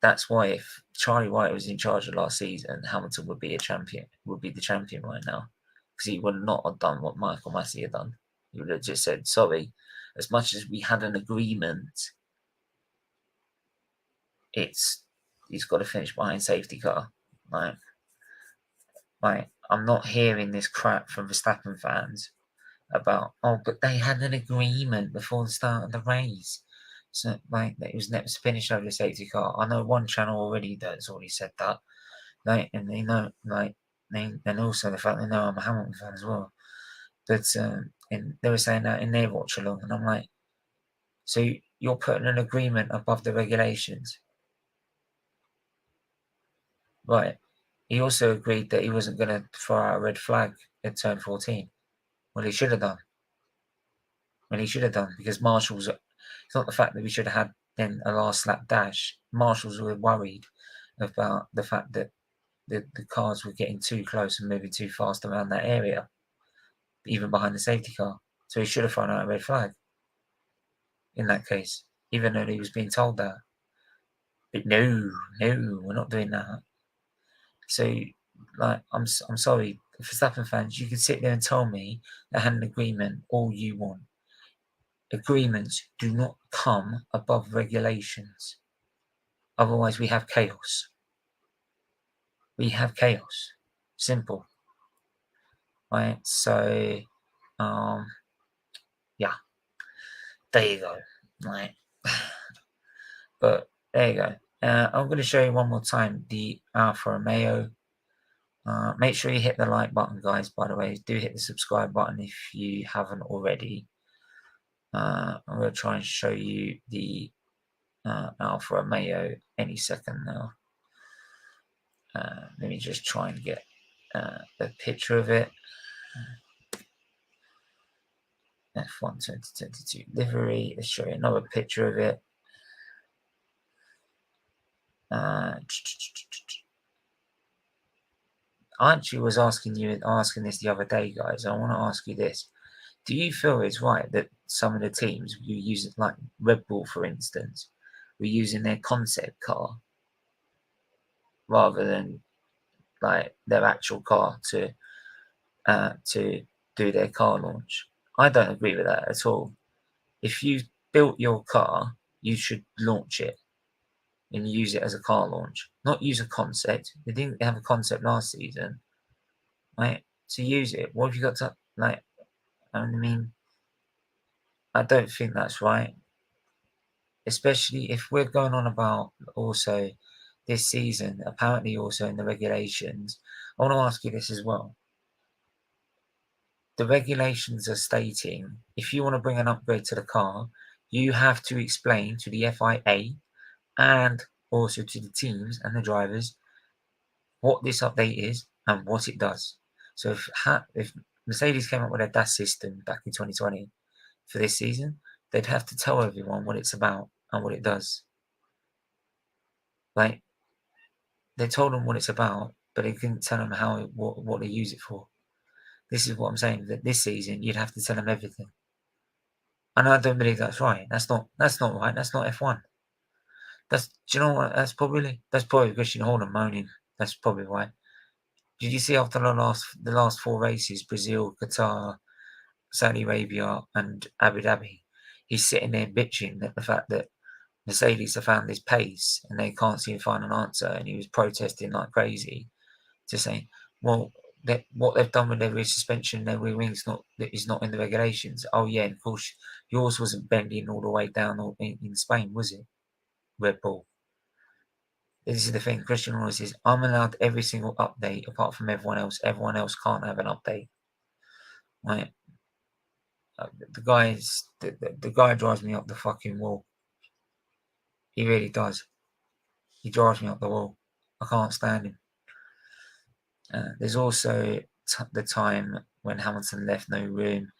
That's why if Charlie White was in charge of last season, Hamilton would be the champion right now. Because he would not have done what Michael Massey had done. He would have just said, sorry, as much as we had an agreement, he's got to finish behind safety car. Like, I'm not hearing this crap from Verstappen fans about, but they had an agreement before the start of the race. So, it was never finished over the safety car. I know one channel already that's already said that. And they know, and also the fact they know I'm a Hamilton fan as well. But and they were saying that in their watch along, and I'm like, so you're putting an agreement above the regulations, right? He also agreed that he wasn't going to throw out a red flag at turn 14. Well, he should have done. Because Marshall's. It's not the fact that we should have had then a last lap dash. Marshall's were worried about the fact that the cars were getting too close and moving too fast around that area, even behind the safety car. So he should have thrown out a red flag in that case, even though he was being told that. But no, we're not doing that. So, like, I'm sorry, Verstappen fans, you can sit there and tell me they had an agreement all you want. Agreements do not come above regulations. Otherwise, we have chaos. We have chaos. Simple. Right? So, yeah. There you go. Right. But there you go. I'm going to show you one more time the Alfa Romeo. Make sure you hit the like button, guys. By the way, do hit the subscribe button if you haven't already. I'm going to try and show you the Alfa Romeo any second now. Let me just try and get a picture of it. F1 2022 livery. Let's show you another picture of it. I actually was asking this the other day, guys. I want to ask you this. Do you feel it's right that some of the teams, you use it like Red Bull, for instance, were using their concept car rather than like their actual car to do their car launch? I don't agree with that at all. If you built your car, you should launch it and use it as a car launch, not use a concept. They didn't have a concept last season, right? To use it, what have you got to like? I mean, I don't think that's right. Especially if we're going on about also this season, apparently also in the regulations. I want to ask you this as well. The regulations are stating if you want to bring an upgrade to the car, you have to explain to the FIA and also to the teams and the drivers what this update is and what it does. So if Mercedes came up with a DAS system back in 2020 for this season, they'd have to tell everyone what it's about and what it does. Like, they told them what it's about, but they couldn't tell them what they use it for. This is what I'm saying, that this season you'd have to tell them everything. And I don't believe that's right. That's not right. That's not F1. Do you know what? That's probably Christian Horner moaning. That's probably why. Did you see after the last 4 races, Brazil, Qatar, Saudi Arabia, and Abu Dhabi, he's sitting there bitching at the fact that Mercedes have found this pace and they can't seem to find an answer, and he was protesting like crazy to say, well, what they've done with their rear suspension, their rear wings, is not in the regulations. Oh yeah, and of course yours wasn't bending all the way down in Spain, was it? Red Bull. This is the thing. Christian Horner says, I'm allowed every single update apart from everyone else. Everyone else can't have an update. Right? The guy drives me up the fucking wall. He really does. He drives me up the wall. I can't stand him. There's also the time when Hamilton left no room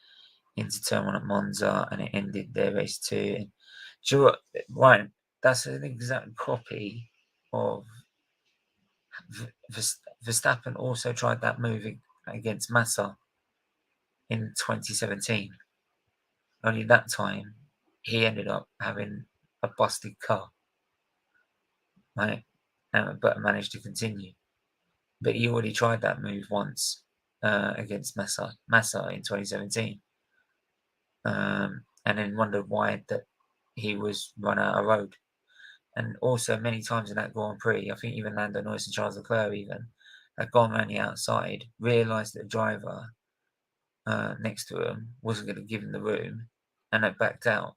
into turn 1 at Monza and it ended their race 2. And do you know what? Right, that's an exact copy of Verstappen also tried that move against Massa in 2017. Only that time, he ended up having a busted car, right? But managed to continue. But he already tried that move once against Massa in 2017, and then wondered why that he was run out of road. And also many times in that Grand Prix, I think even Lando Norris and Charles Leclerc even had gone around the outside, realised that the driver next to him wasn't going to give him the room, and they backed out.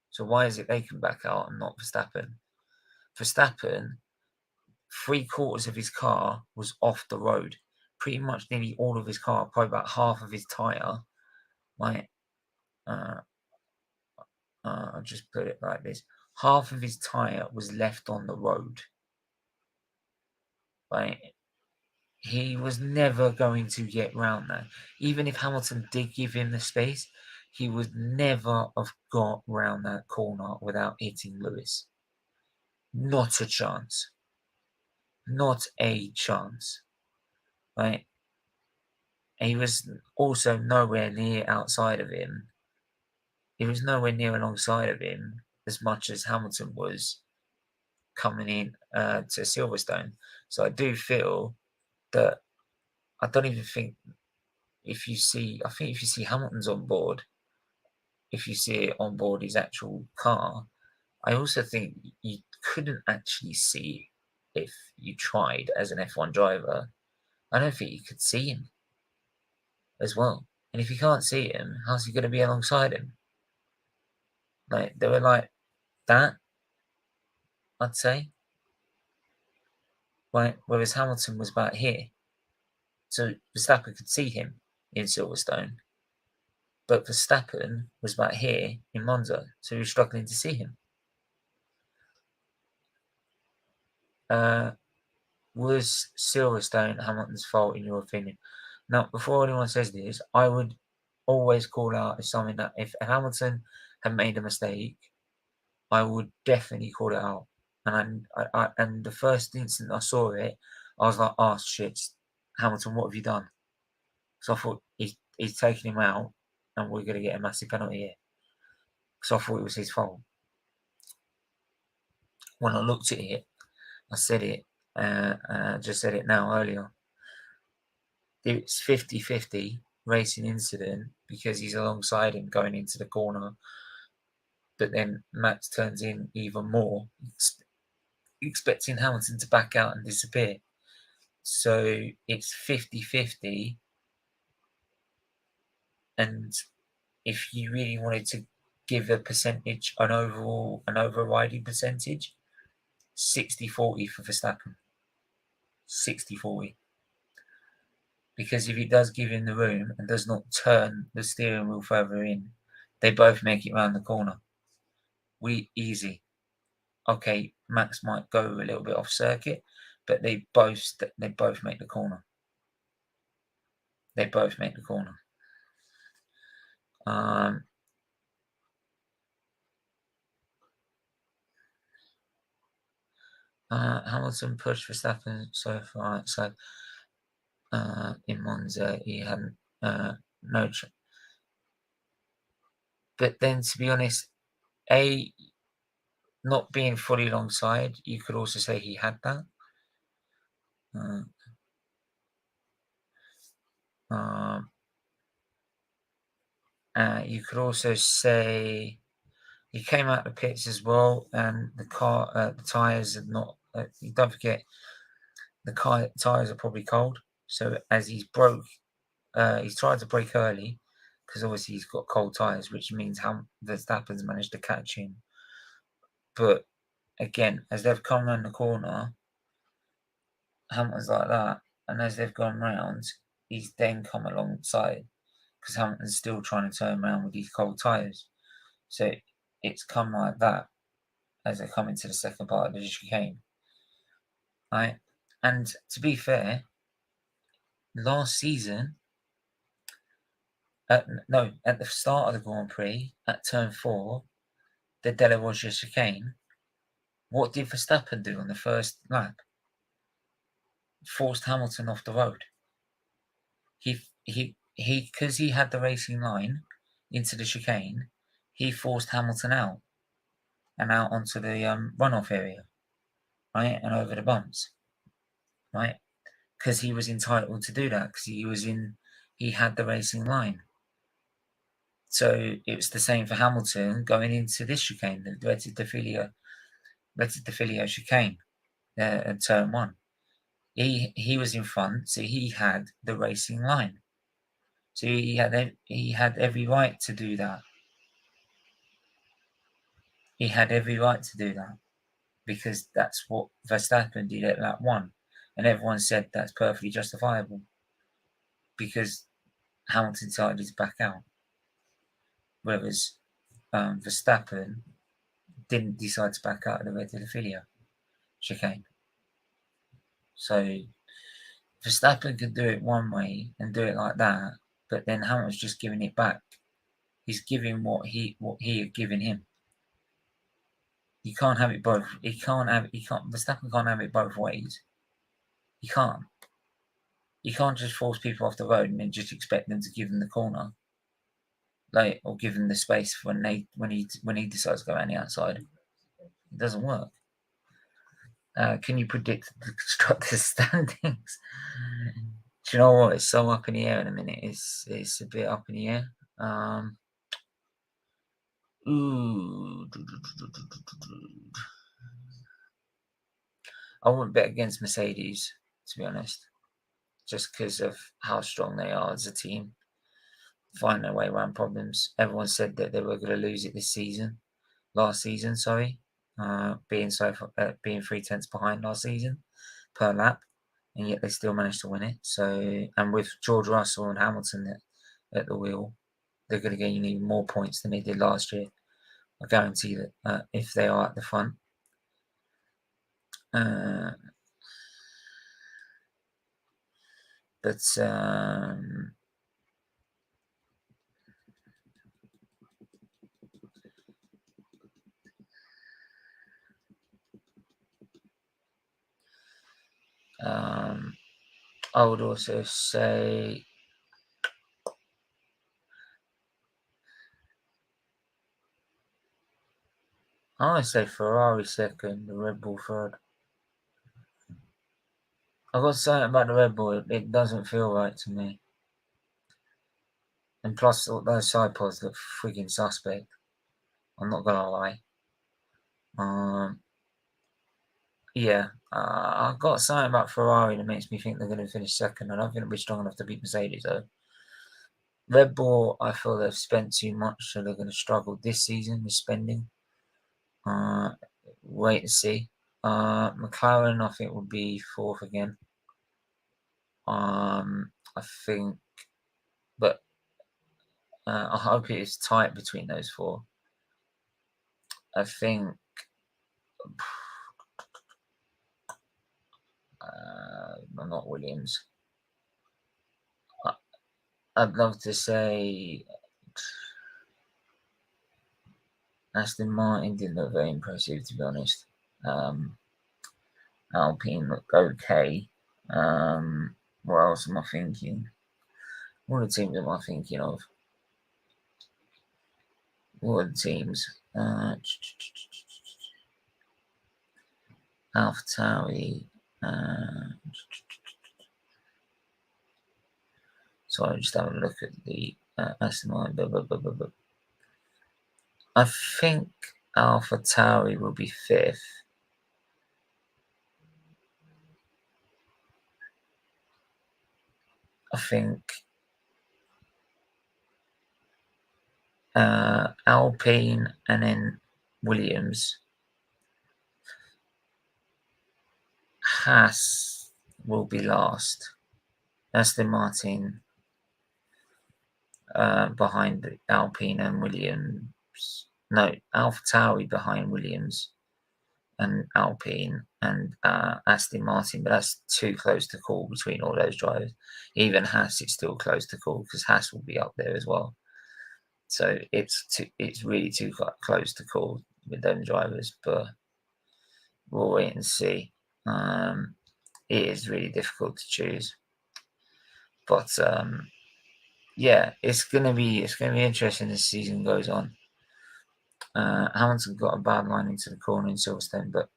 So why is it they can back out and not Verstappen? Verstappen, 3/4 of his car was off the road. Pretty much nearly all of his car, probably about half of his tyre. Right? I'll just put it like this. Half of his tyre was left on the road. Right? He was never going to get round that. Even if Hamilton did give him the space, he would never have got round that corner without hitting Lewis. Not a chance. Not a chance, right? He was also nowhere near outside of him. He was nowhere near alongside of him as much as Hamilton was coming in to Silverstone. So I do feel that I don't even think I think if you see Hamilton's on board, if you see it on board his actual car, I also think you couldn't actually see if you tried as an F1 driver. I don't think you could see him as well. And if you can't see him, how's he going to be alongside him? Like, they were like that, I'd say. Right? Whereas Hamilton was about here. So Verstappen could see him in Silverstone. But Verstappen was about here in Monza. So he was struggling to see him. Was Silverstone Hamilton's fault in your opinion? Now, before anyone says this, I would always call out as something that if Hamilton had made a mistake, I would definitely call it out. And the first instant I saw it, I was like, "Oh shit, Hamilton, what have you done?" So I thought he's taking him out, and we're going to get a massive penalty here. So I thought it was his fault. When I looked at it, I said it. I just said it now earlier. It's 50-50 racing incident because he's alongside him going into the corner. But then Max turns in even more, expecting Hamilton to back out and disappear. So it's 50-50. And if you really wanted to give a percentage, an overriding percentage, 60-40 for Verstappen. 60-40. Because if he does give him the room and does not turn the steering wheel further in, they both make it round the corner. Easy. Okay, Max might go a little bit off circuit, but they both make the corner. They both make the corner. Hamilton pushed Verstappen so far. So in Monza, he had no. But then, to be honest, not being fully alongside, you could also say he had that. You could also say he came out the pits as well, and the tyres are not. Don't forget, the tyres are probably cold. So as he's tried to brake early because obviously he's got cold tyres, which means Verstappen's managed to catch him. But again, as they've come around the corner, Hamilton's like that, and as they've gone round, he's then come alongside because Hamilton's still trying to turn around with these cold tyres. So it's come like that as they come into the second part of the chicane. Right? And to be fair, last season, at the start of the Grand Prix, at turn 4, the Della Roggia chicane, what did Verstappen do on the first lap? Forced Hamilton off the road. Because he had the racing line into the chicane, he forced Hamilton out and out onto the runoff area, right, and over the bumps, right, because he was entitled to do that because he had the racing line. So it was the same for Hamilton going into this chicane, the Rete de Filia chicane, at turn 1. He was in front, so he had the racing line. So he had every right to do that. He had every right to do that because that's what Verstappen did at lap 1, and everyone said that's perfectly justifiable because Hamilton decided to back out, whereas Verstappen didn't decide to back out of the Rete de Filia chicane. So Verstappen could do it one way and do it like that, but then Hamilton's just giving it back. He's giving what he had given him. You can't have it both. Verstappen can't have it both ways. You can't. You can't just force people off the road and then just expect them to give them the corner, like, or give them the space when he decides to go around the outside. It doesn't work. Can you predict the constructors' standings? Do you know what? It's so up in the air in a minute. It's a bit up in the air. I wouldn't bet against Mercedes, to be honest, just because of how strong they are as a team. Find their way around problems. Everyone said that they were going to lose it last season, being 3/10 behind last season per lap, and yet they still managed to win it. So, and with George Russell and Hamilton at the wheel, they're going to gain even more points than they did last year. I guarantee that if they are at the front. I would also say Ferrari second, the Red Bull third. I've got to say about the Red Bull, it doesn't feel right to me. And plus, those side pods look freaking suspect. I'm not gonna lie. I've got something about Ferrari that makes me think they're going to finish second. I don't think they'll be strong enough to beat Mercedes, though. Red Bull, I feel they've spent too much, so they're going to struggle this season with spending. Wait and see. McLaren, I think, will be fourth again. I think, but I hope it is tight between those four. I think not Williams. I'd love to say Aston Martin didn't look very impressive, to be honest. Alpine looked okay. What else am I thinking? What are the teams am I thinking of? What are the teams? AlphaTauri. Sorry, just having a look at the Aston Martin. I think AlphaTauri will be fifth. I think Alpine and then Williams. Haas will be last. Aston Martin behind Alpine and Williams. No, AlphaTauri behind Williams and Alpine and Aston Martin, but that's too close to call between all those drivers. Even Haas, it's still close to call because Haas will be up there as well. So it's really too close to call with those drivers, but we'll wait and see. It is really difficult to choose, but it's gonna be interesting as the season goes on. Hamilton got a bad line into the corner in Silverstone, but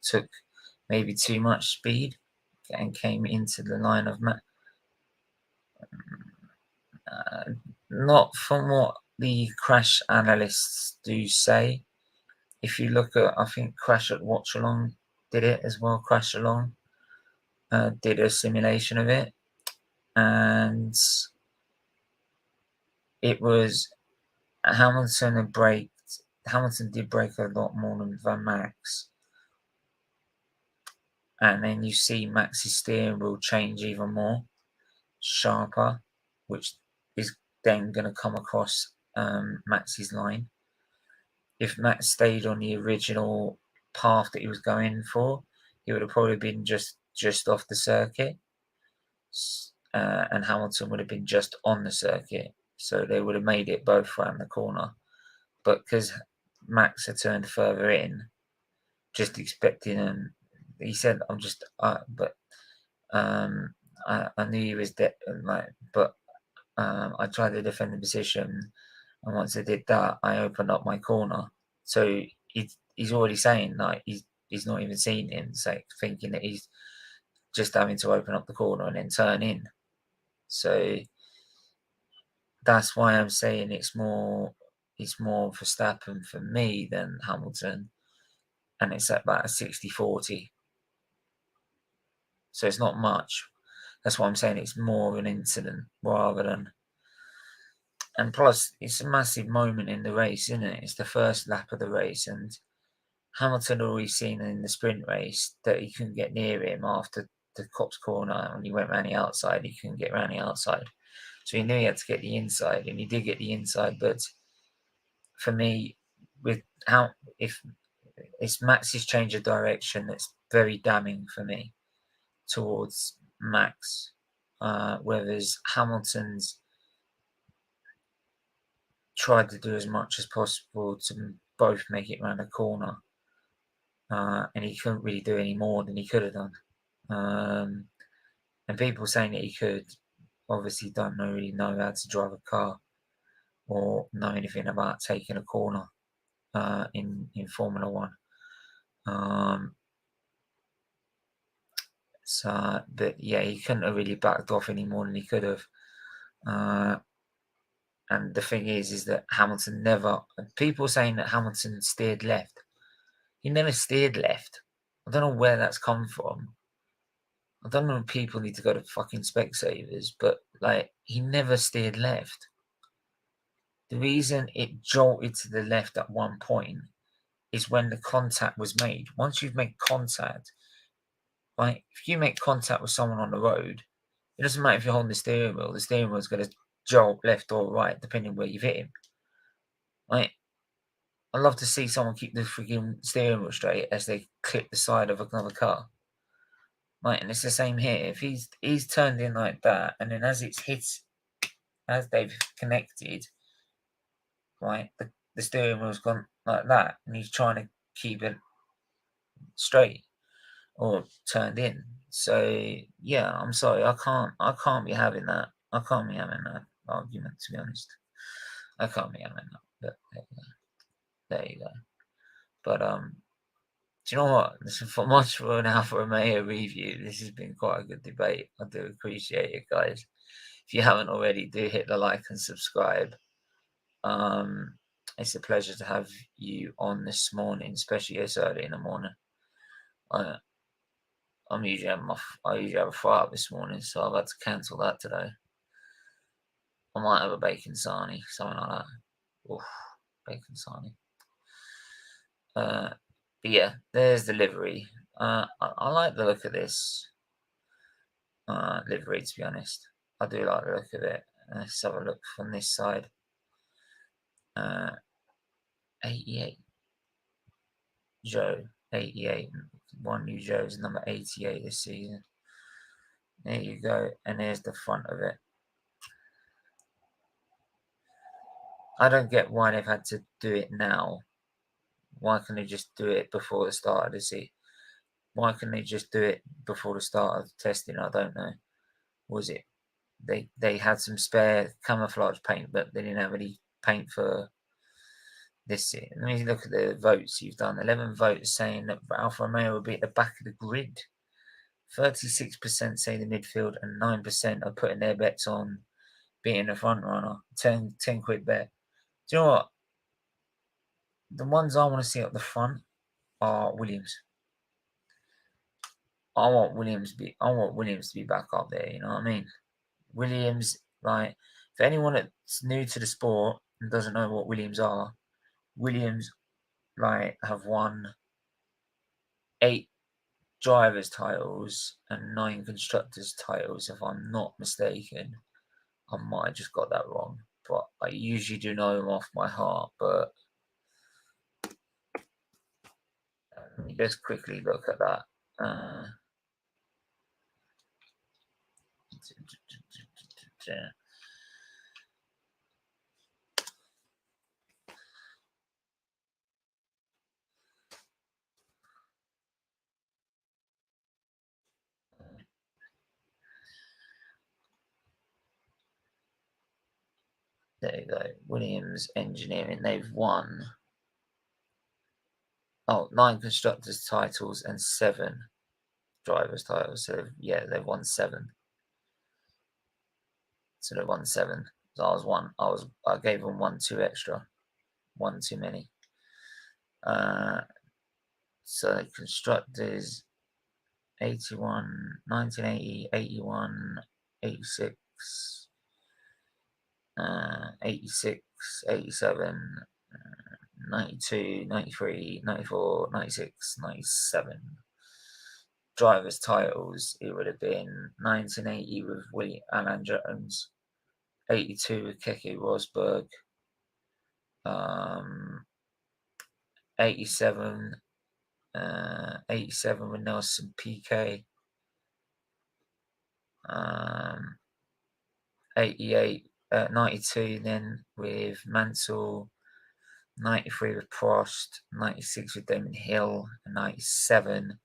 took maybe too much speed and came into the line of not from what the crash analysts do say. If you look at, I think Crash at Watchalong did it as well. Crashalong did a simulation of it, and it was Hamilton did break a lot more than Max. And then you see Max's steering wheel change even more sharper, which is then going to come across Max's line. If Max stayed on the original path that he was going for, he would have probably been just off the circuit, and Hamilton would have been just on the circuit. So they would have made it both around the corner. But because Max had turned further in, just expecting him, he said, but I knew he was but I tried to defend the position, and once I did that, I opened up my corner. So he's already saying like he's not even seen him, so thinking that he's just having to open up the corner and then turn in. So that's why I'm saying it's more Verstappen for me than Hamilton, and it's at about a 60-40. So it's not much. That's why I'm saying it's more of an incident rather than. And plus, it's a massive moment in the race, isn't it? It's the first lap of the race, and Hamilton already seen in the sprint race that he couldn't get near him after the Copse corner, and he went around the outside. He couldn't get around the outside, so he knew he had to get the inside, and he did get the inside. But for me, with how if it's Max's change of direction, that's very damning for me towards Max. Whereas Hamilton's tried to do as much as possible to both make it around the corner, and he couldn't really do any more than he could have done. And people saying that he could obviously don't really know how to drive a car or know anything about taking a corner in Formula One. But yeah, he couldn't have really backed off any more than he could have. And the thing is that Hamilton never. People saying that Hamilton steered left. He never steered left. I don't know where that's come from. I don't know if people need to go to fucking Specsavers, but like he never steered left. The reason it jolted to the left at one point is when the contact was made. Once you've made contact, like if you make contact with someone on the road, it doesn't matter if you're holding the steering wheel is going to jolt left or right depending where you've hit him. Like, I'd love to see someone keep the freaking steering wheel straight as they clip the side of another car. Right, and it's the same here. If he's turned in like that, and then as they've connected, right, the steering wheel's gone like that, and he's trying to keep it straight or turned in. So yeah, I'm sorry, I can't be having that. I can't be having that argument, to be honest. I can't be having that. But there you go. But do you know what? This is much for an Alfa Romeo review. This has been quite a good debate. I do appreciate it, guys. If you haven't already, do hit the like and subscribe. It's a pleasure to have you on this morning, especially this early in the morning. I usually have a fry up this morning, so I've had to cancel that today. I might have a bacon sarnie, something like that. Oof, bacon sarnie. But yeah, there's the livery. I like the look of this livery, to be honest. I do like the look of it. Let's have a look from this side. 88. Zhou, 88. One new Zhou is number 88 this season. There you go. And there's the front of it. I don't get why they've had to do it now. Why can't they just do it before the start of the season? Why can't they just do it before the start of testing? I don't know. Was it they had some spare camouflage paint, but they didn't have any paint for this year? Let me look at the votes you've done. 11 votes saying that Alfa Romeo will be at the back of the grid. 36% say the midfield, and 9% are putting their bets on being a front runner. 10 quid bet. Do you know what? The ones I want to see up the front are Williams. I want Williams to be back up there. You know what I mean? Williams, like, for anyone that's new to the sport and doesn't know what Williams are, Williams, like, have won 8 drivers' titles and 9 constructors' titles, if I'm not mistaken. I might have just got that wrong, but I usually do know them off my heart. But let me just quickly look at that. There you go. Williams Engineering. They've won 9 constructors titles and 7 drivers titles. So yeah, they've won 7. So they won 7. So I gave them 1 too extra. 1 too many. So constructors 81, 1980, 81, 86, 86, 87, 92, 93, 94, 96, 97. Drivers' titles, it would have been 1980 with Alan Jones, 82 with Keke Rosberg, 87, 87 with Nelson Piquet, 88, 92 then with Mansell, 93 with Prost, 96 with Damon Hill, and 97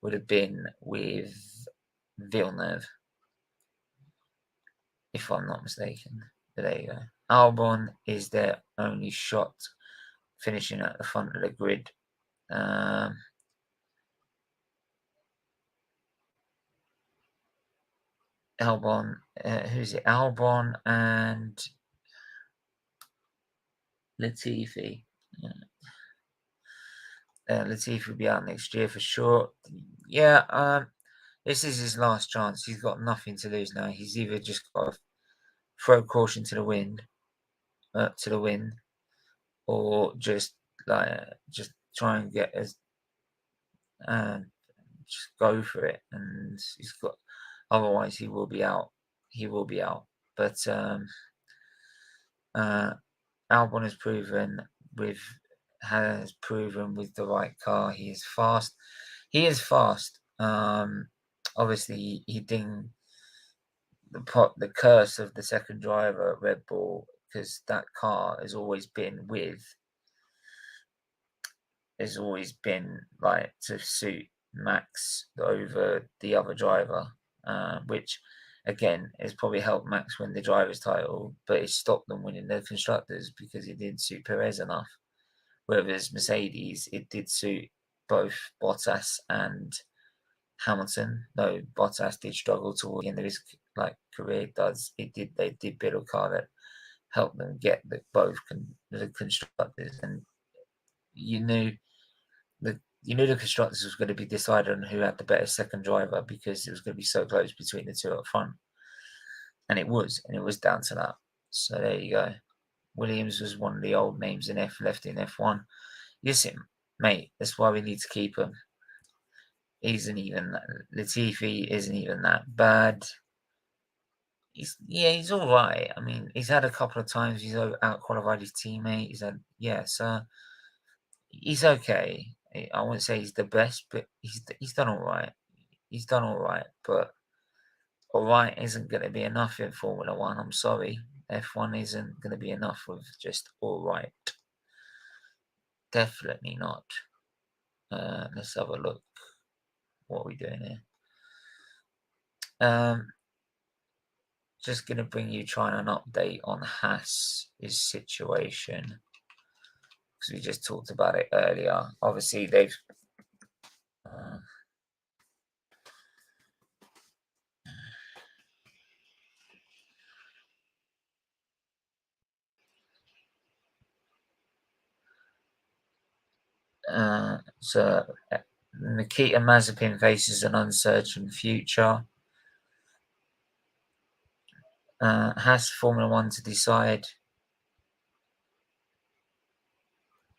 would have been with Villeneuve, if I'm not mistaken. But there you go. Albon is their only shot, finishing at the front of the grid. Albon, who's it? Albon and Latifi. Latifi will be out next year for sure. Yeah, this is his last chance. He's got nothing to lose now. He's either just got to throw caution to the wind, or just try and get as just go for it. And he's got. Otherwise, he will be out. He will be out. But Albon has proven with the right car. He is fast. He is fast. Obviously, he didn't the curse of the second driver at Red Bull, because that car has always been like to suit Max over the other driver, which again has probably helped Max win the driver's title, but it stopped them winning the constructors because it didn't suit Perez enough. Whereas Mercedes, it did suit both Bottas and Hamilton, though Bottas did struggle toward the end of his career. They did build a car that helped them get the constructors, and you knew the constructors was going to be decided on who had the better second driver, because it was going to be so close between the two up front, and it was down to that. So there you go. Williams was one of the old names left in F1. Listen, mate, that's why we need to keep him. Latifi isn't even that bad. He's all right. I mean, he's had a couple of times he's out qualified his teammate. So he's okay. I wouldn't say he's the best, but he's done all right. He's done all right, but all right isn't going to be enough in Formula One. I'm sorry, F1 isn't going to be enough with just all right. Definitely not. Let's have a look. What are we doing here? Just going to bring you an update on Haas's situation, because we just talked about it earlier. Obviously, they've so Nikita Mazepin faces an uncertain future. Haas Formula One to decide.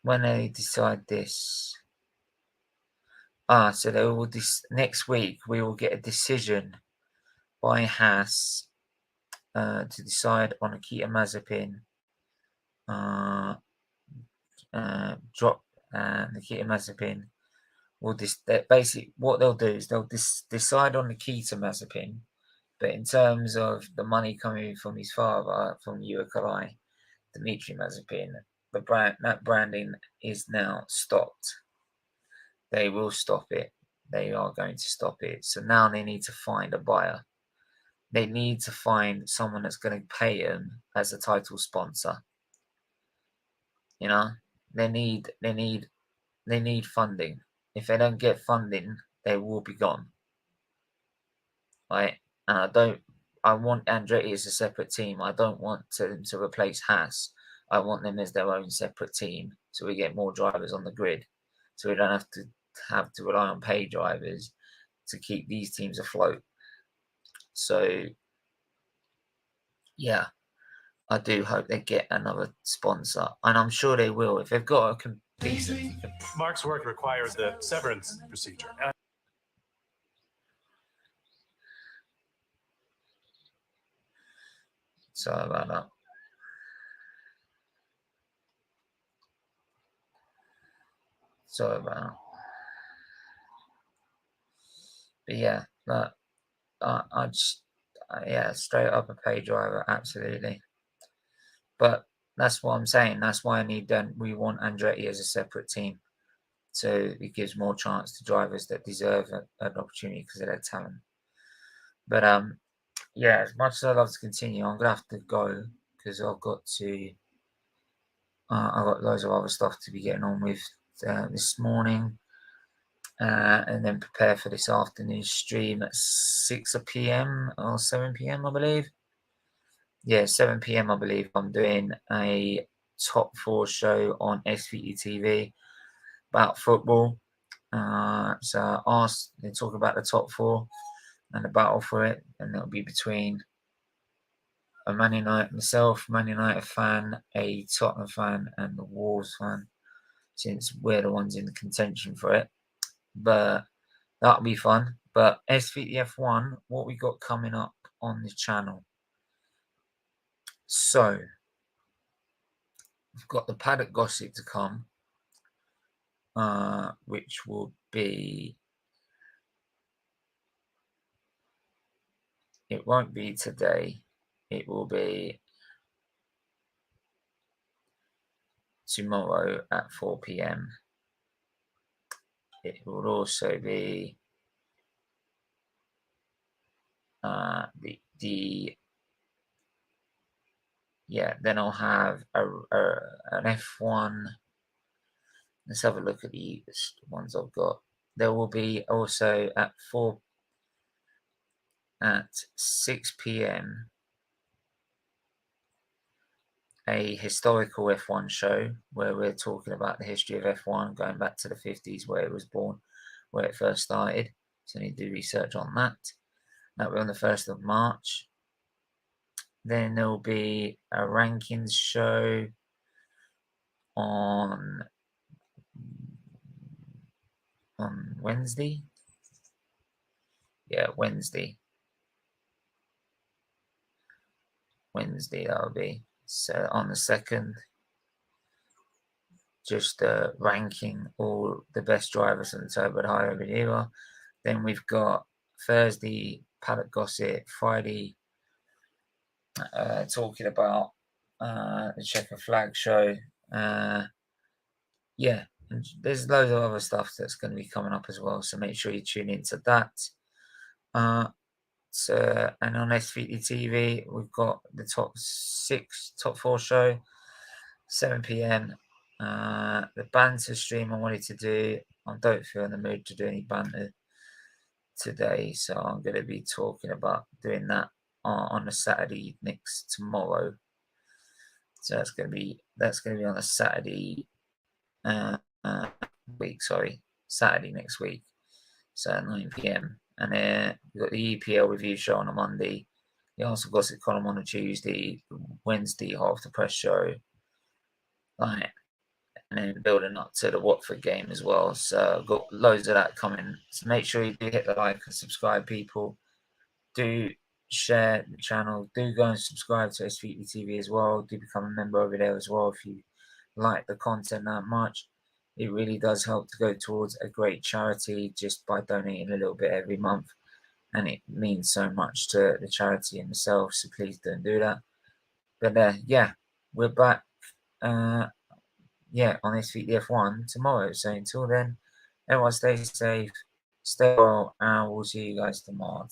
When they decide this, so they will next week we will get a decision by Haas to decide on Nikita Mazepin. Drop Nikita Mazepin. Basically what they'll do is they'll decide on Nikita Mazepin, but in terms of the money coming from his father, from Caue, Dmitry Mazepin, that branding is now stopped. They will stop it. They are going to stop it. So now they need to find a buyer. they need to find someone that's going to pay them as a title sponsor. You know, they need funding. If they don't get funding, they will be gone. Right? And I want Andretti as a separate team. I don't want them to replace Haas. I want them as their own separate team, so we get more drivers on the grid, so we don't have to rely on pay drivers to keep these teams afloat. So, yeah, I do hope they get another sponsor, and I'm sure they will if they've got a decent. Mark's work requires the severance procedure. Sorry about that. Sorry about that. But yeah, I just, yeah, straight up a pay driver, absolutely. But that's what I'm saying. That's why we want Andretti as a separate team, so it gives more chance to drivers that deserve an opportunity because of their talent. But yeah, as much as I'd love to continue, I'm gonna have to go because I've got loads of other stuff to be getting on with this morning. And then prepare for this afternoon stream at 6 p.m. or 7 p.m. I believe. Yeah, 7 p.m. I believe. I'm doing a top 4 show on SFeatleyTV about football. So they talk about the top 4 and the battle for it, and it'll be between a Man United myself, Man United fan, a Tottenham fan, and the Wolves fan, since we're the ones in the contention for it. But that'll be fun. But SFeatleyF1, what we got coming up on the channel? So we've got the paddock gossip to come, which will be. It won't be today. It will be tomorrow at 4 p.m. It will also be then I'll have an F1. Let's have a look at the ones I've got. There will be also at 6 p.m. a historical F1 show where we're talking about the history of F1 going back to the 50s, where it was born, where it first started. So I need to do research on that. That'll be on the 1st of March. Then there will be a rankings show on Wednesday. Yeah, Wednesday that'll be. So on the 2nd, just ranking all the best drivers in the turbo hybrid era. Then we've got Thursday paddock gossip, Friday talking about the checker flag show. Yeah, and there's loads of other stuff that's going to be coming up as well, so make sure you tune into that. And on SFeatleyTV, we've got the top 4 show, 7 p.m. The banter stream I wanted to do, I don't feel in the mood to do any banter today, so I'm going to be talking about doing that on a Saturday tomorrow. So that's going to be on a Saturday Saturday next week, so 9 p.m. And then we've got the EPL review show on a Monday. The Arsenal gossip column on a Tuesday, Wednesday half the press show, right, and then building up to the Watford game as well. So I've got loads of that coming. So make sure you do hit the like and subscribe, people. Do share the channel. Do go and subscribe to SFeatleyTV as well. Do become a member over there as well if you like the content that much. It really does help to go towards a great charity just by donating a little bit every month, and it means so much to the charity and myself, so please don't do that. But yeah, we're back on SFeatleyF1 tomorrow, so until then, everyone stay safe, stay well, and we'll see you guys tomorrow.